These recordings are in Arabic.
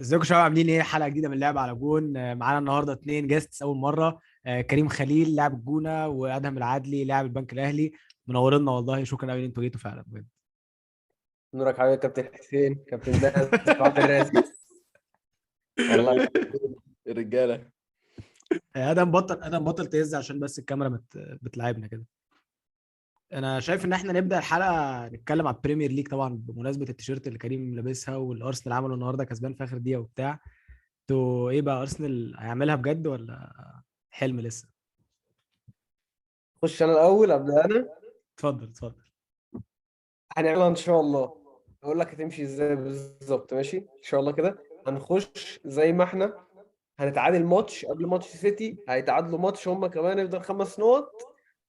ازيكم يا شباب؟ عاملين ايه؟ حلقه جديده من لعب على جون. معانا النهارده اتنين جيستس اول مره. كريم خليل لاعب الجونه، وادهم العدلي لاعب البنك الاهلي. منورنا والله، شكرا قوي ان انتوا جيتوا فعلا بجد. نورك حبيبي كابتن حسين كابتن باسم عبد الرازق. والله الرجاله. ادهم بطل تهز عشان بس الكاميرا بتلعبنا كده. انا شايف ان احنا نبدا الحلقه نتكلم على البريمير ليج، طبعا بمناسبه التيشيرت اللي كريم لابسها والارسنال عمله النهارده كسبان في اخر دقيقه وبتاع. انتوا ايه بقى، ارسنال هيعملها بجد ولا حلم لسه؟ خش انا الاول ابدا انا. اتفضل اتفضل. هنعملها ان شاء الله. اقول لك هتمشي ازاي بالظبط. ماشي ان شاء الله كده. هنخش زي ما احنا. هنتعادل ماتش قبل ماتش سيتي، هيتعادلوا ماتش هم كمان، يفضل 5 نقط.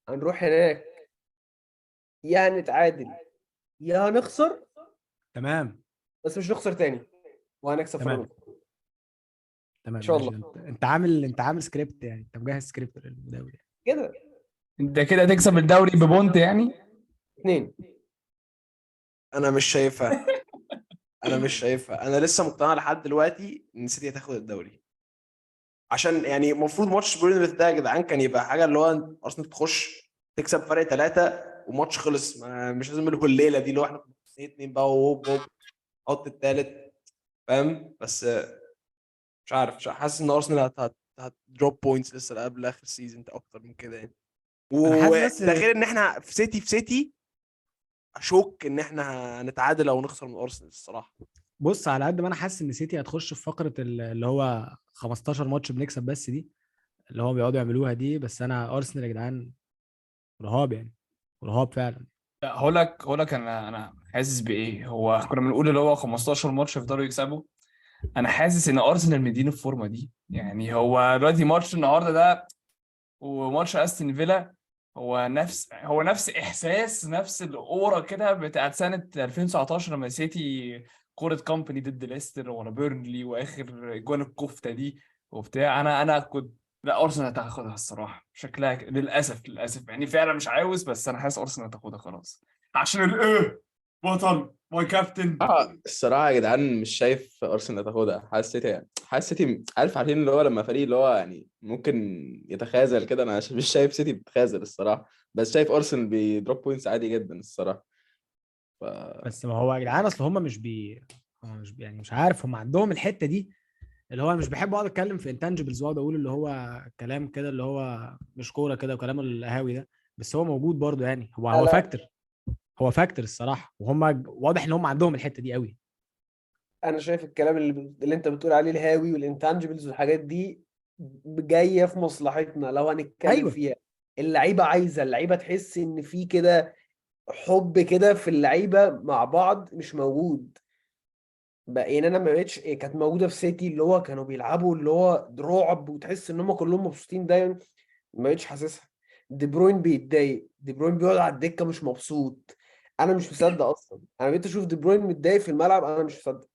هنروح هناك، يا هنتعادل يا هنخسر. تمام بس مش نخسر تاني، وهنكسب فرق تمام نقطة ان تمام شاء ماشي. الله انت عامل سكريبت، يعني انت مجهز سكريبت للمداول يعني. كده. انت كده هتكسب الدوري ببونت يعني. 2. انا مش شايفها. انا لسه مقتنع لحد دلوقتي ان سيتي هتاخد الدوري، عشان يعني المفروض ماتش بورنموث ده يا جدعان كان يبقى حاجه اللي هو ارسنال تخش تكسب فرق 3 وماتش خلص. مش لازم نقول الليله دي اللي هو احنا 2 بقى وهوب هوب حط الثالث. فاهم؟ بس مش عارف حاسس ان ارسنال هتدروب بوينتس لسه قبل اخر سيزون اكتر من كده يعني. انا حاسس بس. وده غير ان احنا في سيتي اشك ان احنا هنتعادل او نخسر من ارسنال الصراحه. بص، على قد ما انا حاسس ان سيتي هتخش في فقره اللي هو 15 ماتش بنكسب بس دي، اللي هو بيقعدوا يعملوها دي. بس انا ارسنال يا جدعان رهاب يعني، رهاب فعلا. لا، هقول لك انا حاسس بايه. هو كنا بنقول اللي هو 15 ماتش يفضلوا يكسبوا. انا حاسس ان ارسنال مدين الفورمه دي. يعني هو دلوقتي ماتش النهارده ده وماتش استون فيلا، هو نفس احساس نفس الاورا كده بتاعت سنه 2019 لما سيتي كوره كومباني ضد ليستر ولا بيرنلي واخر جوان الكفته دي وبتاع. انا كنت، لا، ارسنال هتاخدها الصراحه شكلها للاسف يعني فعلا مش عاوز، بس انا حاسس ارسنال هتاخدها خلاص عشان الايه، بطل ماي كابتن. الصراحة يا جدعان مش شايف أرسنال تاخدها. حاسس سيتي عارفين اللي هو لما فريق اللي هو يعني ممكن يتخاذل كده. أنا مش شايف سيتي بتتخاذل الصراحة، بس شايف أرسنال بيدروب بوينتس عادي جدا الصراحة. ف بس ما هو يا جدعان اصل هم يعني مش عارف، هم عندهم الحته دي اللي هو. أنا مش بحب اقعد اتكلم في انتانجبلز واقعد اقول اللي هو كلام كده اللي هو مش كوره كده وكلام القهاوي ده. بس هو موجود برضه يعني، هو لا هو لا، فاكتور. هو فاكتور الصراحه، وهم واضح ان هم عندهم الحته دي قوي. انا شايف الكلام اللي انت بتقول عليه الهاوي والانتانجبلز والحاجات دي جايه في مصلحتنا لو هنتكلم ايوه. فيها. اللعيبه عايزه، اللعيبه تحس ان في كده حب كده في اللعيبه مع بعض مش موجود بقى. يعني انا ما بقتش كانت موجوده في سيتي، اللي هو كانوا بيلعبوا اللي هو رعب وتحس ان هم كلهم مبسوطين دايما. ما بقتش حاسسها. دي بروين بيتضايق، دي بروين بيقعد على الدكه مش مبسوط. انا مش مصدق اصلا، انا بقيت اشوف دي بروين متضايق في الملعب، انا مش مصدق.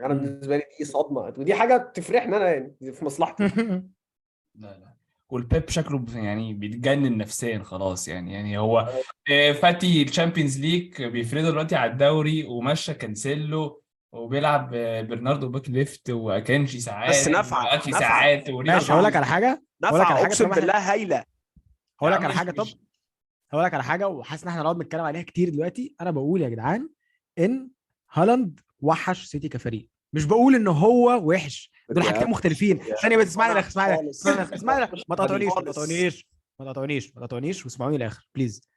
انا مم. بالنسبه لي دي صدمه، ودي حاجه تفرحني انا، يعني دي في مصلحتي. لا، والبيب شكله يعني بيتجنن نفسيا خلاص. يعني هو فاتي الشامبيونز ليج بيفرضوا دلوقتي على الدوري ومشى كانسيلو وبيلعب برناردو باك ليفت واكانجي بس ساعات نفعه واكي نفعه ساعات ماشي، ورينا. هقول نفعه لك على حاجه. هقول لك على نفعه حاجه اقسم طالما احنا. بالله هايله. يا هقول لك عم على مش حاجه طب. مش هقول لك على حاجه، وحاسس ان احنا نقعد نتكلم عليها كتير دلوقتي. انا بقول يا جدعان ان هالاند وحش سيتي كفريق، مش بقول ان هو وحش. دول يا عم حاجتين مختلفين. مش ثانيه بس، اسمعني مقتنع الاخر، اسمعني خالص، الاخر، اسمعني الآخر. ما تقاطعنيش ما خالص. تقاطعنيش ما تقاطعنيش ما تقاطعنيش واسمعوني الاخر بليز.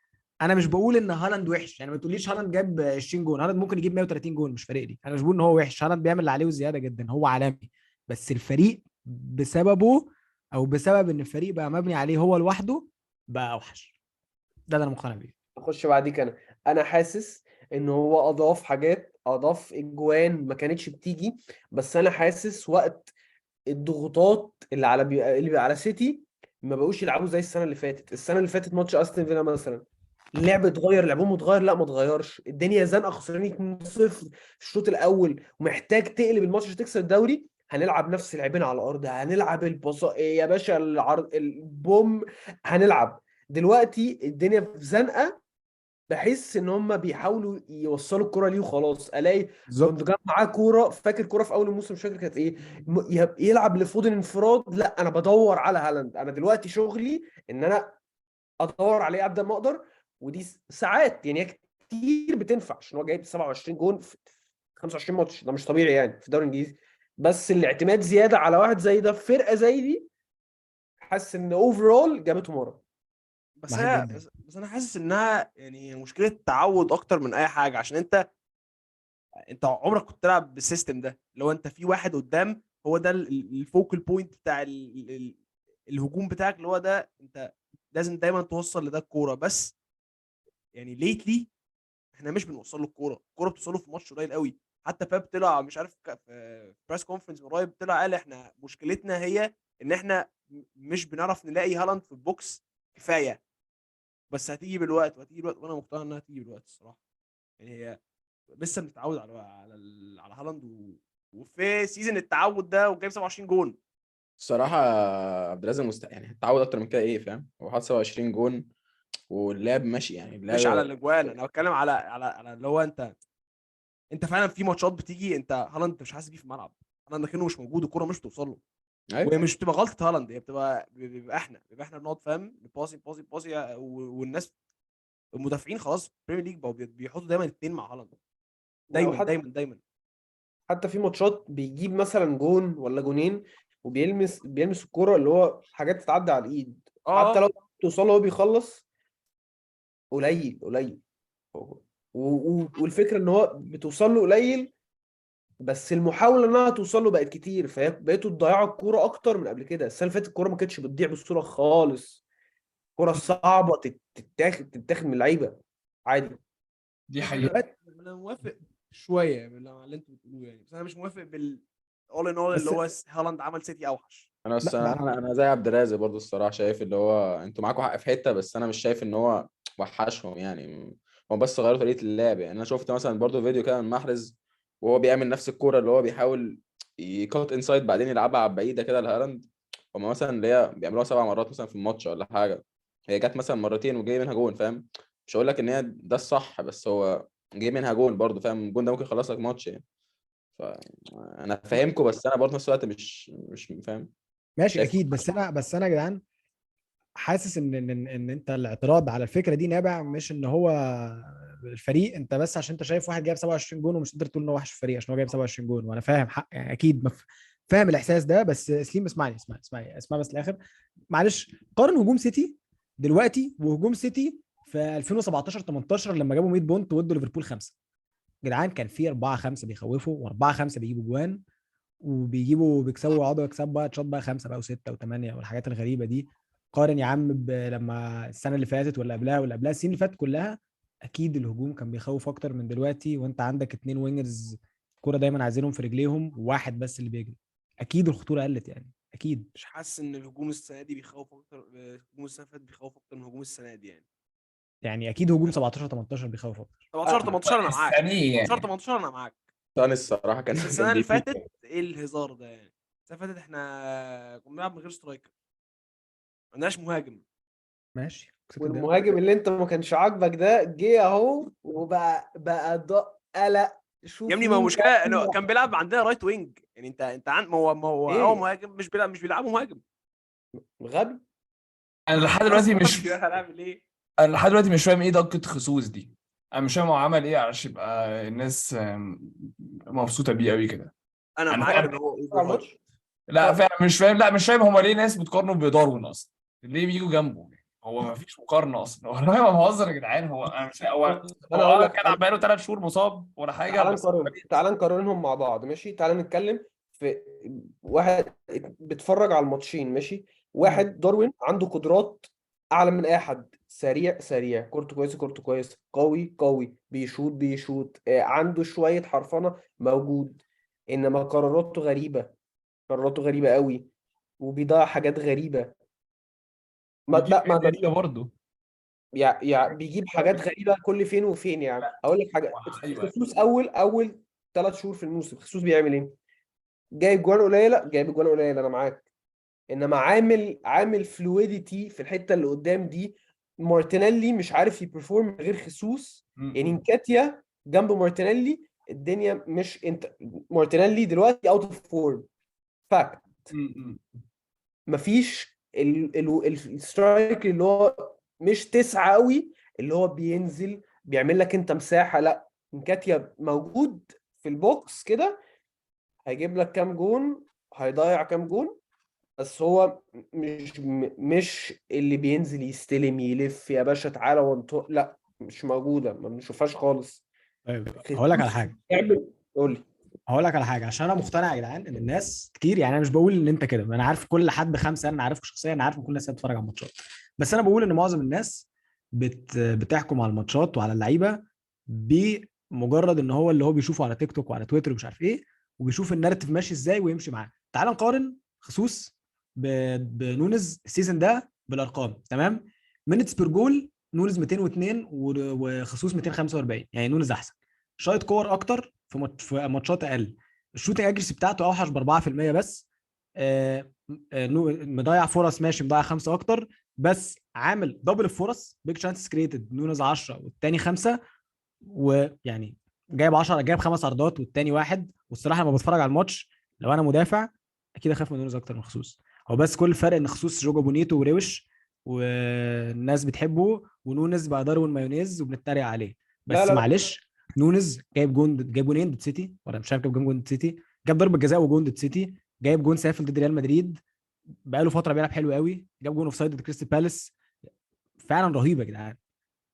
انا مش بقول ان هالاند وحش، يعني ما تقوليش هالاند جاب 20 جون. هالاند ممكن يجيب 130 جون، مش فارق لي. انا مش بقول ان هو وحش، هالاند بيعمل اللي عليه وزياده جدا، هو عالمي. بس الفريق بسببه، او بسبب ان الفريق بقى مبني عليه هو لوحده، بقى اوحش. ده اللي انا مقتنع بيه. اخش بعديك انا حاسس ان هو اضاف حاجات، اضاف اجوان ما كانتش بتيجي. بس انا حاسس وقت الضغوطات اللي بقى على سيتي، ما بقوش يلعبوا زي السنه اللي فاتت. السنه اللي فاتت ماتش استون فيلا مثلا، اللعب اتغير، لعبهم اتغير. لا ما اتغيرش، الدنيا زنقه، خسرانين 2-0 الشوط الاول ومحتاج تقلب الماتش عشان تكسب الدوري. هنلعب نفس لاعبين على الارض، هنلعب يا باشا العرض البوم. هنلعب دلوقتي الدنيا في زنقه، بحس ان هم بيحاولوا يوصلوا الكرة ليه وخلاص. الاقي بالظبط. جوندوجان معاه كوره، فاكر كوره في اول الموسم مش فاكر كانت ايه، يلعب لفودن انفراد، لا انا بدور على هالاند، انا دلوقتي شغلي ان انا ادور عليه قد ما اقدر. ودي ساعات يعني هي كتير بتنفع عشان هو جايب 27 جون في 25 ماتش، ده مش طبيعي يعني في الدوري الانجليزي. بس الاعتماد زياده على واحد زي ده في فرقه زي دي، حاسس ان اوفرول جابتهم ورا. بس معاك هي جدا. بس انا حاسس انها يعني مشكله تعود اكتر من اي حاجه، عشان انت عمرك كنت تلعب بالسيستم ده اللي هو انت في واحد قدام، هو ده الفوكال بوينت بتاع الهجوم بتاعك، اللي هو ده انت لازم دايما توصل لده الكوره. بس يعني ليتلي احنا مش بنوصل له الكوره بتوصل له في ماتش قليل قوي. حتى باب طلع مش عارف في بريس كونفرنس قريب، طلع قال احنا مشكلتنا هي ان احنا مش بنعرف نلاقي هالاند في البوكس كفايه. بس هتيجي بالوقت وانا مقتنع انها هتيجي بالوقت الصراحه. يعني هي لسه بنتعود على هالاند وفي سيزون التعود ده وجايب 27 جون. الصراحه عبد الرازق يعني اتعود اكتر من كده، ايه فاهم، هو حاطط 27 جون واللعب ماشي يعني مش على اللعب. الاجوان، انا بتكلم على اللي هو انت فعلا في ماتشات بتيجي انت هالاند انت مش حاسس بيه في الملعب. هالاند كانه مش موجود، الكوره مش بتوصل له. ايوه ومش بتبقى غلطه هالاند، هي بيبقى احنا بنقعد فاهم باصي باصي باصي، والناس المدافعين خلاص البريمير ليج بقوا بيحطوا دايما اتنين مع هالاند، ولو دايما حتى دايما دايما. في ماتشات بيجيب مثلا جون ولا جونين وبيلمس الكرة اللي هو حاجات تتعدى على الايد، حتى اه لو توصل له وهو بيخلص قليل قليل. والفكرة ان هو بتوصل له قليل، بس المحاولة انها توصل له بقت كتير، فهي بقيتوا تضيعوا الكورة اكتر من قبل كده. السنة اللي فاتت الكورة ما كانتش بتضيع بالصورة خالص، كورة صعبة تتاخد من اللعيبة عادي. دي ماشي. حقيقه. انا موافق شويه باللي اللي انتوا بتقولوه يعني، بس انا مش موافق اول ان اول اللي بس هو هالاند عمل سيتي اوحش. انا لا انا زي عبد الرازق برضو الصراحه، شايف اللي هو انتوا معاكم حق في حته، بس انا مش شايف ان هو وحشهم يعني. هو بس غيروا طريقه اللعب يعني. انا شفت مثلا برضو فيديو كده من محرز وهو بيعمل نفس الكوره اللي هو بيحاول يكوت انسايد بعدين يلعبها على بعيده كده لهالاند. هم مثلا اللي هي بيعملوها 7 مرات مثلا في الماتش ولا حاجه، هي جت مثلا مرتين وجاي منها جون فاهم. مش هقول لك ان هي ده الصح، بس هو جاي منها جون برضو فاهم، الجون ده ممكن يخلص لك ماتش يعني. فانا فاهمكم، بس انا برضه في نفس الوقت مش فاهم. ماشي شايف. اكيد، بس انا يا جدعان حاسس ان انت الاعتراض على الفكره دي نابع مش ان هو الفريق، انت بس عشان انت شايف واحد جايب 27 جون ومش قادر تقول ان هو وحش في الفريق عشان هو جايب 27 جون، وانا فاهم حق يعني اكيد فاهم الاحساس ده. بس سليم اسمعني بس الاخر. معلش قارن هجوم سيتي دلوقتي وهجوم سيتي في 2017 18 لما جابوا 100 بونت وادوا ليفربول 5. جدعان كان في 4 5 بيخوفوا و4 5 بيجيبوا جوان بيكسبوا ويقعدوا يكسبوا بقى شوط بقى 5 بقى و6 و8 والحاجات الغريبه دي. قارن يا عم لما السنه اللي فاتت ولا قبلها السنين اللي فاتت كلها، اكيد الهجوم كان بيخوف اكتر من دلوقتي، وانت عندك 2 وينجرز كوره دايما عايزينهم في رجليهم وواحد بس اللي بيجري. اكيد الخطوره قلت يعني اكيد. مش حاسس ان الهجوم السنه دي بيخوف اكتر، الهجوم السنه اللي فاتت بيخوف اكتر من هجوم السنه دي يعني. يعني اكيد هجوم 17 18 بيخوف اكتر. 17 18 انا معاك، الثانيه 17 يعني. 18 انا معاك. ثاني الصراحه كان بس كان السنه اللي بيفيد. فاتت ايه الهزار ده يعني؟ السنه اللي فاتت احنا كنا بنلعب من غير سترايكر، ما عندناش مهاجم. ماشي كسبت الدوري. والمهاجم اللي انت ما كانش عاجبك ده جه اهو وبقى ده قلق. يا شوف ابني ما هو مين مشكله انه بقى. كان بيلعب عندنا رايت وينج يعني. انت ما هو هو ايه مهاجم مش بيلعبه مهاجم. غبي. انا لحد خلاص دلوقتي خلاص مش كده هنعمل ايه؟ انا لحد دلوقتي مش فاهم ايه دقة خصوص دي. انا مش فاهم هو عمل ايه علشان يبقى الناس مبسوطه بيه قوي كده. انا انا معاك فعلا ان هو على اوفر هايب. الماتش لا فعلا مش فاهم، لا مش فاهم هما ليه ناس بتقارنه بداروين اصلا، ليه بيجوا جنبه يعني؟ هو ما فيش مقارنه اصلا. والله ما بهزر يا جدعان. هو انا مش هو انا اقول لك كان بقاله 3 شهور مصاب ولا حاجه بس. تعال نقارنهم مع بعض ماشي. تعال نتكلم في واحد بيتفرج على الماتشين ماشي. واحد داروين عنده قدرات اعلى من اي حد، سريع كورته كويسه قوي بيشوط عنده شويه حرفنه موجود. انما قراراته غريبه قوي، وبيضيع حاجات غريبه. ما بيجيب لا حاجات ما غريبه برضه. بيجيب حاجات غريبه كل فين وفين. يعني اقول لك حاجه، ايوه خصوص اول 3 شهور في الموسم خصوص بيعمل ايه؟ جايب جوان قليله انا معاك، انما عامل فلويديتي في الحته اللي قدام دي، مارتينيلي مش عارف يبرفورم من غير خيسوس. يعني نكاتيا جنب مارتينيلي الدنيا مش انت. مارتينيلي دلوقتي اوت اوف فورم فاكت. مفيش السترايك اللي هو مش 9 قوي اللي هو بينزل بيعمل لك انت مساحه. لا، نكاتيا موجود في البوكس كده هيجيب لك كام جون، هيضيع كام جون، بس هو مش اللي بينزل يستلم يلف يا باشا تعالى وانطق. لا، مش موجوده، ما بنشوفهاش خالص. طيب هقول لك على حاجه قول لي. هقول لك على حاجه عشان انا مقتنع يا جدعان ان الناس كتير، يعني انا مش بقول ان انت كده، انا عارف كل حد 5 انا عارفه شخصيا، انا عارف كل الناس بتتفرج على الماتشات، بس انا بقول ان معظم الناس بتحكم على الماتشات وعلى اللعيبه بمجرد ان هو اللي هو بيشوفه على تيك توك وعلى تويتر ومش عارف ايه، وبيشوف النارتيف ماشي ازاي ويمشي معاه. تعال نقارن خصوص بنونز السيزون ده بالارقام، تمام؟ مينتس بير جول نونز 202 وخصوص 245، يعني نونز احسن، شايط كور اكتر في ماتشات اقل، الشوتنج اجريسي بتاعته اوحش ب 4% بس، مضيع فرص ماشي، مضيع 5 اكتر، بس عامل دبل الفرص، بيج شانسز كريتد نونز 10 والتاني 5، ويعني جايب 10، جايب 5 عرضات والتاني واحد. والصراحه لما بتفرج على الماتش لو انا مدافع اكيد اخاف من نونز اكتر من خصوص. هو بس كل الفرق ان خصوص جوجو بونيتو وروش والناس بتحبه، ونونز بقى داروين مايونيز وبنتريق عليه، لا بس لا لا معلش نونز جايب جونين ضد سيتي، ولا مش عارف جاب جون ضد سيتي، جاب ضربه جزاء وجون ضد سيتي، جايب جون سافل ضد ريال مدريد، بقاله فتره بيلعب حلو قوي، جاب جون اوف سايد ضد كريستال بالاس، فعلا رهيب يا جدعان،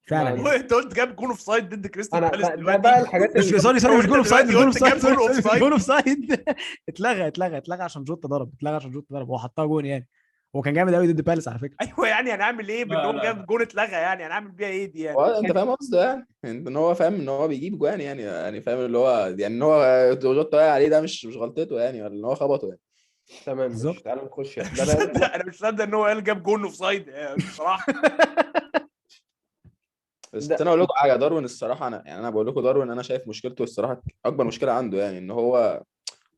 فعلا لا يعني. انت قلت جاب جون اوف سايد ضد كريستال انا بالاس ده دلوقتي. بقى الحاجات مش اللي سوري مش جون اوف سايد، مش جون اوف دلوقتي سايد، جاب جون اوف سايد. جون اوف سايد اتلغى عشان جوتا ضرب، اتلغى عشان جوتا ضرب، هو حطها جون يعني، هو كان جامد قوي ضد بالاس على فكره. ايوه يعني هنعمل ايه بان لا هو لا جاب لا جون اتلغى؟ يعني هنعمل بيها ايه دي يعني؟ انت فاهم قصده يعني ان هو فاهم ان هو بيجيب جوان يعني فاهم اللي هو يعني ان هو جوتا واقع عليه ده مش غلطته يعني، ولا ان هو خبطه يعني. تمام. مش بالظبط. تعالى نخش انا مش ده بقى مصدق، انا مش مصدق ان هو قال جاب جون اوف سايد بصراحه. بس ده انا اقول لكم حاجه، داروين الصراحه انا بقول لكم داروين انا شايف مشكلته الصراحه اكبر مشكله عنده يعني ان هو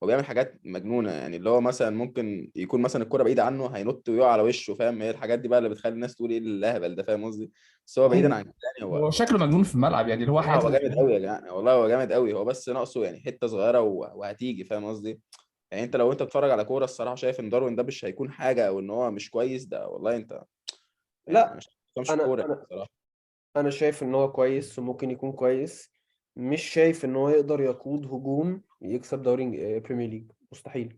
بيعمل حاجات مجنونه، يعني اللي هو مثلا ممكن يكون مثلا الكرة بعيده عنه هينط ويقع على وشه، فاهم؟ هي الحاجات دي بقى اللي بتخلي الناس تقول ايه الهبل ده، فاهم قصدي؟ بس هو بعيدا عن كده يعني هو شكله مجنون في الملعب، يعني اللي هو حياته هو جامد مجنون. قوي يا جدعان، والله هو جامد قوي، هو بس ناقصه يعني حته صغيره وهتيجي، فاهم قصدي؟ يعني انت لو انت بتتفرج على كوره الصراحه شايف ان داروين ده مش هيكون حاجه او ان هو مش كويس، ده والله انت يعني لا. مش انا كوره انا الصراحه. انا شايف ان هو كويس وممكن يكون كويس. مش شايف ان هو يقدر يقود هجوم يكسب دوري بريمير ليج، مستحيل.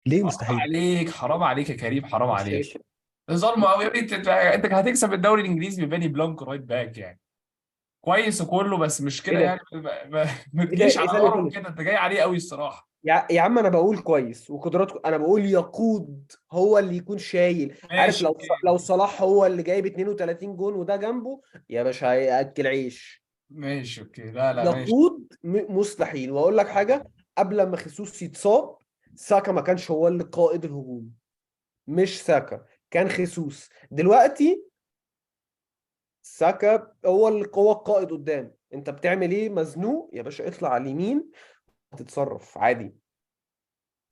ليه حرام مستحيل؟ عليك، حرام عليك يا كريم، حرام مش شايف. عليك. ظلمه قوي يا ابني. انت هتكسب الدوري الانجليزي بباني بلانك رايت باك يعني، كويس وكله، بس مش ايه كده يعني. ده؟ ما ايه ده؟ تجيش ايه على ثانيه ارم ثانيه. كده، انت جاي عليه قوي الصراحه. يا عم انا بقول كويس وقدراته، انا بقول يقود، هو اللي يكون شايل. عارف ماشي لو اوكي. لو صلاح هو اللي جايب 32 جون وده جنبه، يا باشا هياكل عيش. ماشي اوكي، لا لا ماشي. يقود مستحيل. واقول لك حاجه، قبل ما خيسوس يتصاب ساكا ما كانش هو اللي قائد الهجوم، مش ساكا، كان خيسوس. دلوقتي ساكا هو القائد قدام. انت بتعمل ايه؟ مزنوق يا باشا اطلع على اليمين هتتصرف عادي.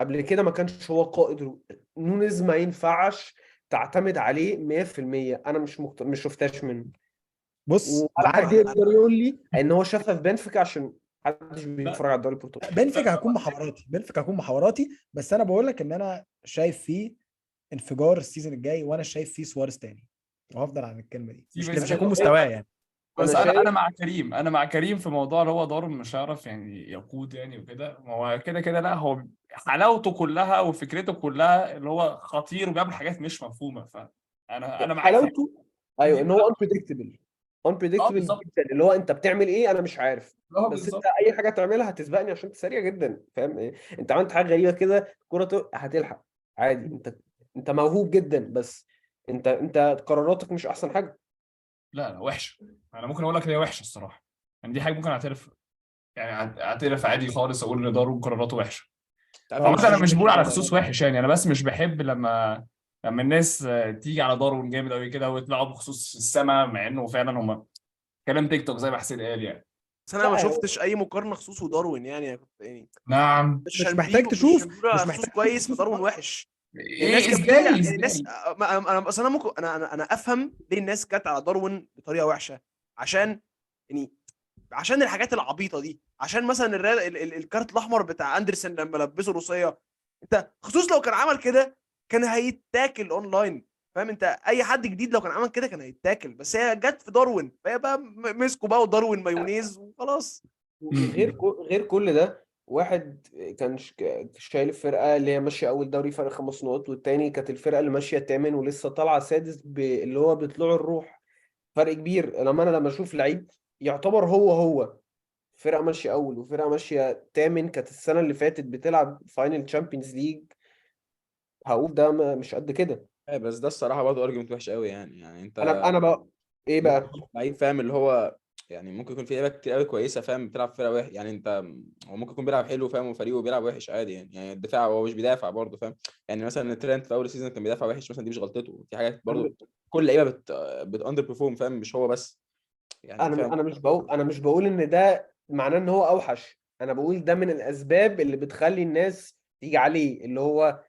قبل كده ما كانش هو قائد. نونيز ما ينفعش تعتمد عليه 100%. انا مش شفتهاش منه. بص ولا حد معاك، يقدر يقول لي ان هو شافها في بنفيكا عشان محدش لا بيتفرج على الدوري البرتغالي. بنفيكا هكون محاوراتي، بنفيكا هكون محاوراتي، بس انا بقول لك ان انا شايف فيه انفجار السيزون الجاي، وانا شايف فيه سواريز تاني، وهفضل عن الكلمه دي، في مش بس هيكون شايف. مستواه يعني. بس انا انا شايف. مع كريم، انا مع كريم في موضوع اللي هو دارون مش هيعرف يعني يقود يعني وكده. ما هو كده كده لا، هو حلاوته كلها وفكرته كلها اللي هو خطير وبيعمل حاجات مش مفهومه، فانا معاك في حلاوته ايوه دي ان هو بقى. unpredictable. اه unpredictable بالظبط. جدا، اللي هو انت بتعمل ايه انا مش عارف. اه بس انت بالظبط. اي حاجه تعملها هتسبقني عشان انت سريع جدا، فاهم إيه؟ انت عملت حاجه غريبه كده الكوره هتلحق عادي. انت موهوب جدا، بس انت قراراتك مش احسن حاجه. لا لا وحشه. انا ممكن اقول لك هي وحشه الصراحه، يعني دي حاجه ممكن اعترف، يعني اعترف عادي خالص اقول ان دارون قراراته وحشه. انت عارف اه انا عامة مش انا معاك. مش بقول على فاهم. خصوص وحش يعني، انا بس مش بحب لما الناس تيجي على دارون جامد قوي كده ويطلعوا بخصوص السما، مع انه فعلا هم كلام تيك توك زي ما حسين قال يعني. بس انا ما لا شفتش اي مقارنه خصوص وداروين يعني. كنت يعني نعم. مش مش عشان محتاج بيقولوا تشوف، على مش خصوص محتاج تشوف كويس خصوص فداروين خالص. وحش. الناس ايه كانت بتتريق ازاي الناس. ازاي انا اصل انا ممكن انا افهم ليه الناس كانت على داروين بطريقه وحشه. عشان يعني عشان الحاجات العبيطه دي، عشان مثلا الكارت الاحمر بتاع اندرسون لما لبسه روسيه. انت خصوص لو كان عمل كده كان هيتاكل اونلاين. فاهم انت؟ اي حد جديد لو كان عمل كده كان هيتاكل، بس هي جت في داروين فهي بقى مسكوا بقى وداروين مايونيز وخلاص. غير كل ده، واحد كان شايل الفرقه اللي هي ماشيه اول دوري فرق 5 نقط، والتاني كانت الفرقه اللي ماشيه تامن ولسه طالعه سادس اللي هو بطلوع الروح. فرق كبير. لما اشوف لعيب يعتبر هو فرقه ماشيه اول وفرقه ماشيه تامن، كانت السنه اللي فاتت بتلعب فاينل تشامبيونز ليج، هقول ده مش قد كده. بس ده الصراحه برضه ارجيومنت وحش قوي يعني انت انا بقى ايه ممكن بقى؟ يكون لعيب فاهم اللي هو يعني ممكن يكون في لعيبه كتير قوي كويسه فاهم بتلعب في فرقه وحش يعني انت هو ممكن يكون بيلعب حلو فاهم وفريقه بيلعب وحش عادي يعني الدفاع هو مش بيدافع برضه فاهم. يعني مثلا ترينت في اول سيزون كان بيدافع وحش مثلا، دي مش غلطته، في حاجات برضه كل لعيبه بت اندر بيرفورم فاهم مش هو بس يعني فاهم. انا مش بقول ان ده معناه ان هو اوحش، انا بقول ده من الاسباب اللي بتخلي الناس تيجي عليه، اللي هو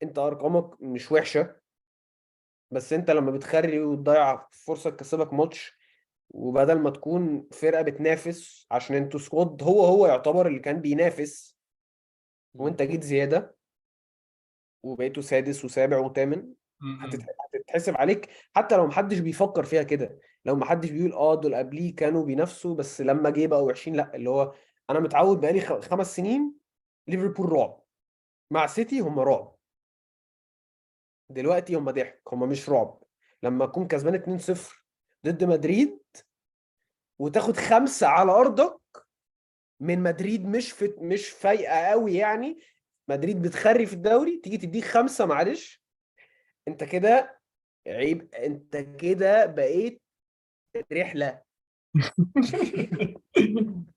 انت ارقامك مش وحشه، بس انت لما بتخري وتضيع فرصه تكسبك ماتش، وبدل ما تكون فرقه بتنافس عشان انتوا سكواد هو يعتبر اللي كان بينافس، وانت جيت زياده وبقيتوا سادس وسابع وثامن، هتتحسب عليك. حتى لو محدش بيفكر فيها كده، لو محدش بيقول دول قبليه كانوا بينافسوا بس لما جه بقوا وحشين، لا، اللي هو انا متعود بقالي 5 سنين ليفربول رعب، مع سيتي هم رعب، دلوقتي هم ضحك، هم مش رعب. لما اكون كسبان 2-0 ضد مدريد وتاخد 5 على ارضك من مدريد مش فايقه قوي يعني، مدريد بتخري في الدوري، تيجي تديك 5، معلش، انت كده عيب، انت كده بقيت رحله.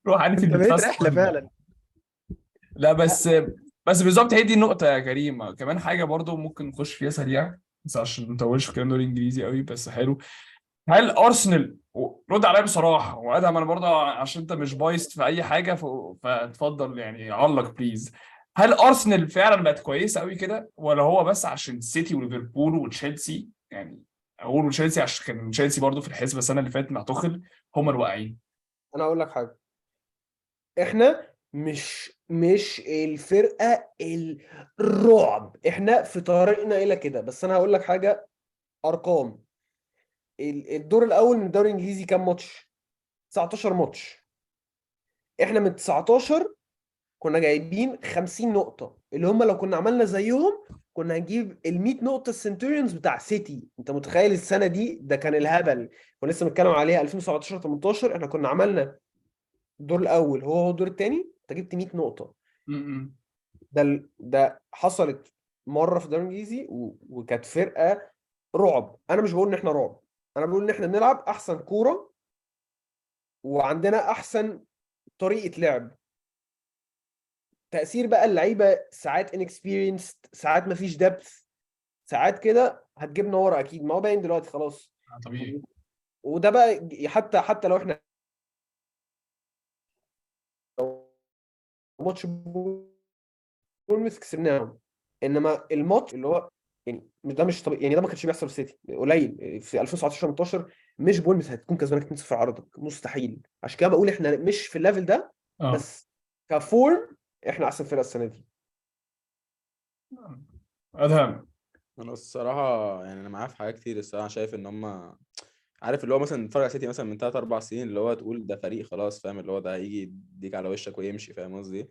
روح عارف انت اللي بقيت بتفسح رحله فعلا. لا بس بالظبط هي دي النقطة يا كريم. كمان حاجة برضو ممكن نخش فيها سريع بس عشان ما نطولش في الكلام ده الانجليزي قوي بس حلو. هل ارسنال رد عليا بصراحة وادهم انا برضه عشان انت مش بايست في اي حاجة فتفضل يعني علق بليز. هل ارسنال فعلا بقت كويسة قوي كده ولا هو بس عشان سيتي وليفربول وتشيلسي يعني اقول تشيلسي عشان كان تشيلسي برضه في الحسبة السنة اللي فاتت مع توخل هم الواقعين. انا اقول لك حاجه، احنا مش الفرقه الرعب، احنا في طريقنا الى كده. بس انا هقول لك حاجه، ارقام الدور الاول من الدوري الانجليزي كام ماتش؟ 19 ماتش. احنا من 19 كنا جايبين 50 نقطه، اللي هم لو كنا عملنا زيهم كنا هنجيب ال 100 نقطه السنتوريونز بتاع سيتي. انت متخيل السنه دي؟ ده كان الهبل. ولسه بنتكلم عليها 2017 18، احنا كنا عملنا الدور الاول هو الدور الثاني، انت جبت 100 نقطه. م-م. ده حصلت مره في الدوري الانجليزي وكانت فرقه رعب. انا مش بقول ان احنا رعب، انا بقول ان احنا بنلعب احسن كوره وعندنا احسن طريقه لعب. تاثير بقى اللعيبه ساعات inexperienced، ساعات مفيش depth، ساعات كده هتجيبنا ورا اكيد، ما هو باين دلوقتي خلاص. طبيعي. وده بقى حتى لو احنا ماتش بورنموث كسبناهم، انما الماتش اللي هو يعني مش طبيعي يعني، ده ما كانش بيحصل في سيتي قليل في 2019 18. مش بورنموث هتكون كسبانك 2-0 في عرضك، مستحيل. عشان كده بقول احنا مش في الليفل ده، اه بس كفورم احنا احسن فرقه السنه دي. ادهم. انا الصراحه يعني انا معاه في حاجات كتير الصراحه، شايف ان هم عارف اللي هو مثلا تتفرج على سيتي مثلا من 3 4 سنين اللي هو تقول ده فريق خلاص فاهم اللي هو ده هيجي يديك على وشك ويمشي فاهم قصدي.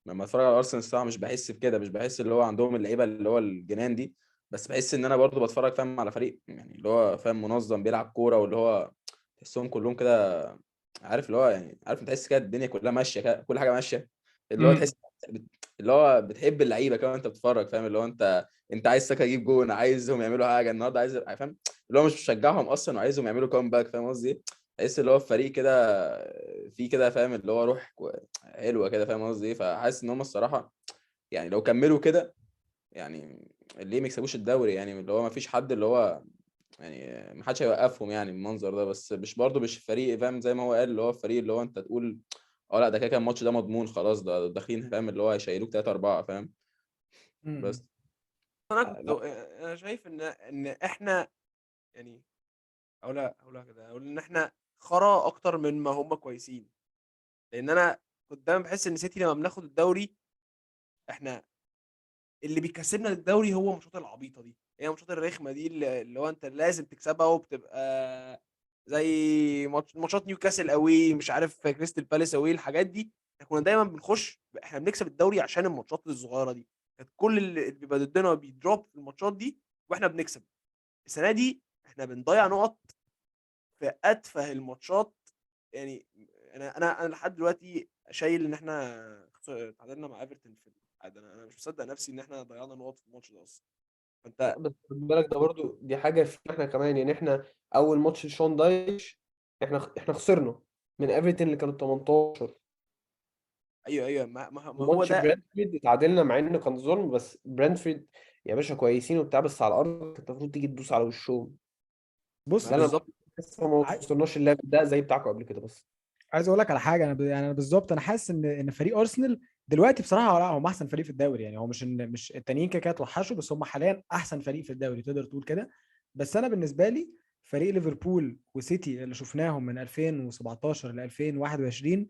لما اتفرج على ارسنال الصراحه مش بحس بكده، مش بحس اللي هو عندهم اللعيبه اللي هو الجنان دي، بس بحس ان انا برضو بتفرج فاهم على فريق يعني اللي هو فاهم منظم بيلعب كوره واللي هو تحسهم كلهم كده عارف اللي هو يعني عارف انت تحس كده الدنيا كلها ماشيه كده كل حاجه ماشيه اللي هو تحس اللي هو بتحب اللعيبه كمان انت بتتفرج فاهم اللي هو انت عايز ساكا يجيب جون، عايزهم يعملوا حاجه النهارده عايز فاهم اللي هو مش مشجعهم اصلا وعايزهم يعملوا كومباك فاهم قصدي. تحس اللي هو الفريق كده في كده فاهم اللي هو روح حلوه كده فاهم قصدي. فحاسس ان هم الصراحه يعني لو كملوا كده يعني ليه ما يكسبوش الدوري يعني اللي هو ما فيش حد اللي هو يعني ما حدش هيوقفهم يعني المنظر ده. بس مش برضه مش فريق فاهم زي ما هو قال اللي هو الفريق اللي هو انت تقول اه لا ده كده كان الماتش ده مضمون خلاص ده داخلين فاهم اللي هو هيشيلوك 3 4 فاهم. م-م. بس انا شايف ان احنا يعني اقولها كده، اقول ان احنا خرا اكتر من ما هم كويسين. لان انا كنت دايما بحس ان سيتي لما بناخد الدوري، احنا اللي بيكسبنا للدوري هو الماتشات العبيطه دي، هي الماتشات الرخمه دي اللي هو انت لازم تكسبها، وبتبقى زي ماتشات نيوكاسل قوي، مش عارف كريستال بالاس قوي، الحاجات دي احنا كنا دايما بنخش، احنا بنكسب الدوري عشان الماتشات الصغيره دي. كانت كل اللي بيبقى ضدنا بيدروب في الماتشات دي واحنا بنكسب. السنه دي احنا بنضيع نقط في اتفه الماتشات. يعني انا لحد دلوقتي شايل ان احنا تعادلنا مع ايفرتون في العادة. انا مش مصدق نفسي ان احنا ضيعنا نقط في الماتش ده اصلا. فانت بس خد بالك ده برضو دي حاجه فينا احنا كمان، يعني احنا اول ماتش شون دايش احنا خسرنا من ايفرتون اللي كانوا 18. ايوه ما هو وماتش ده. برنتفورد اتعادلنا مع انه كان ظلم، بس برنتفورد يا باشا كويسين وبتاع، بس على الارض كنت المفروض تيجي تدوس على وشهم. بص ما ده انا بالظبط. لسه ما عاي- وصلناش الليفل ده زي بتاعكم قبل كده بس. عايز اقول لك على حاجه. يعني انا بالظبط انا حاسس ان فريق ارسنال دلوقتي بصراحه لا هم احسن فريق في الدوري. يعني هو مش التانيين كده كده توحشوا، بس هم حاليا احسن فريق في الدوري تقدر تقول كده. بس انا بالنسبه لي فريق ليفربول وسيتي اللي شفناهم من 2017 ل 2021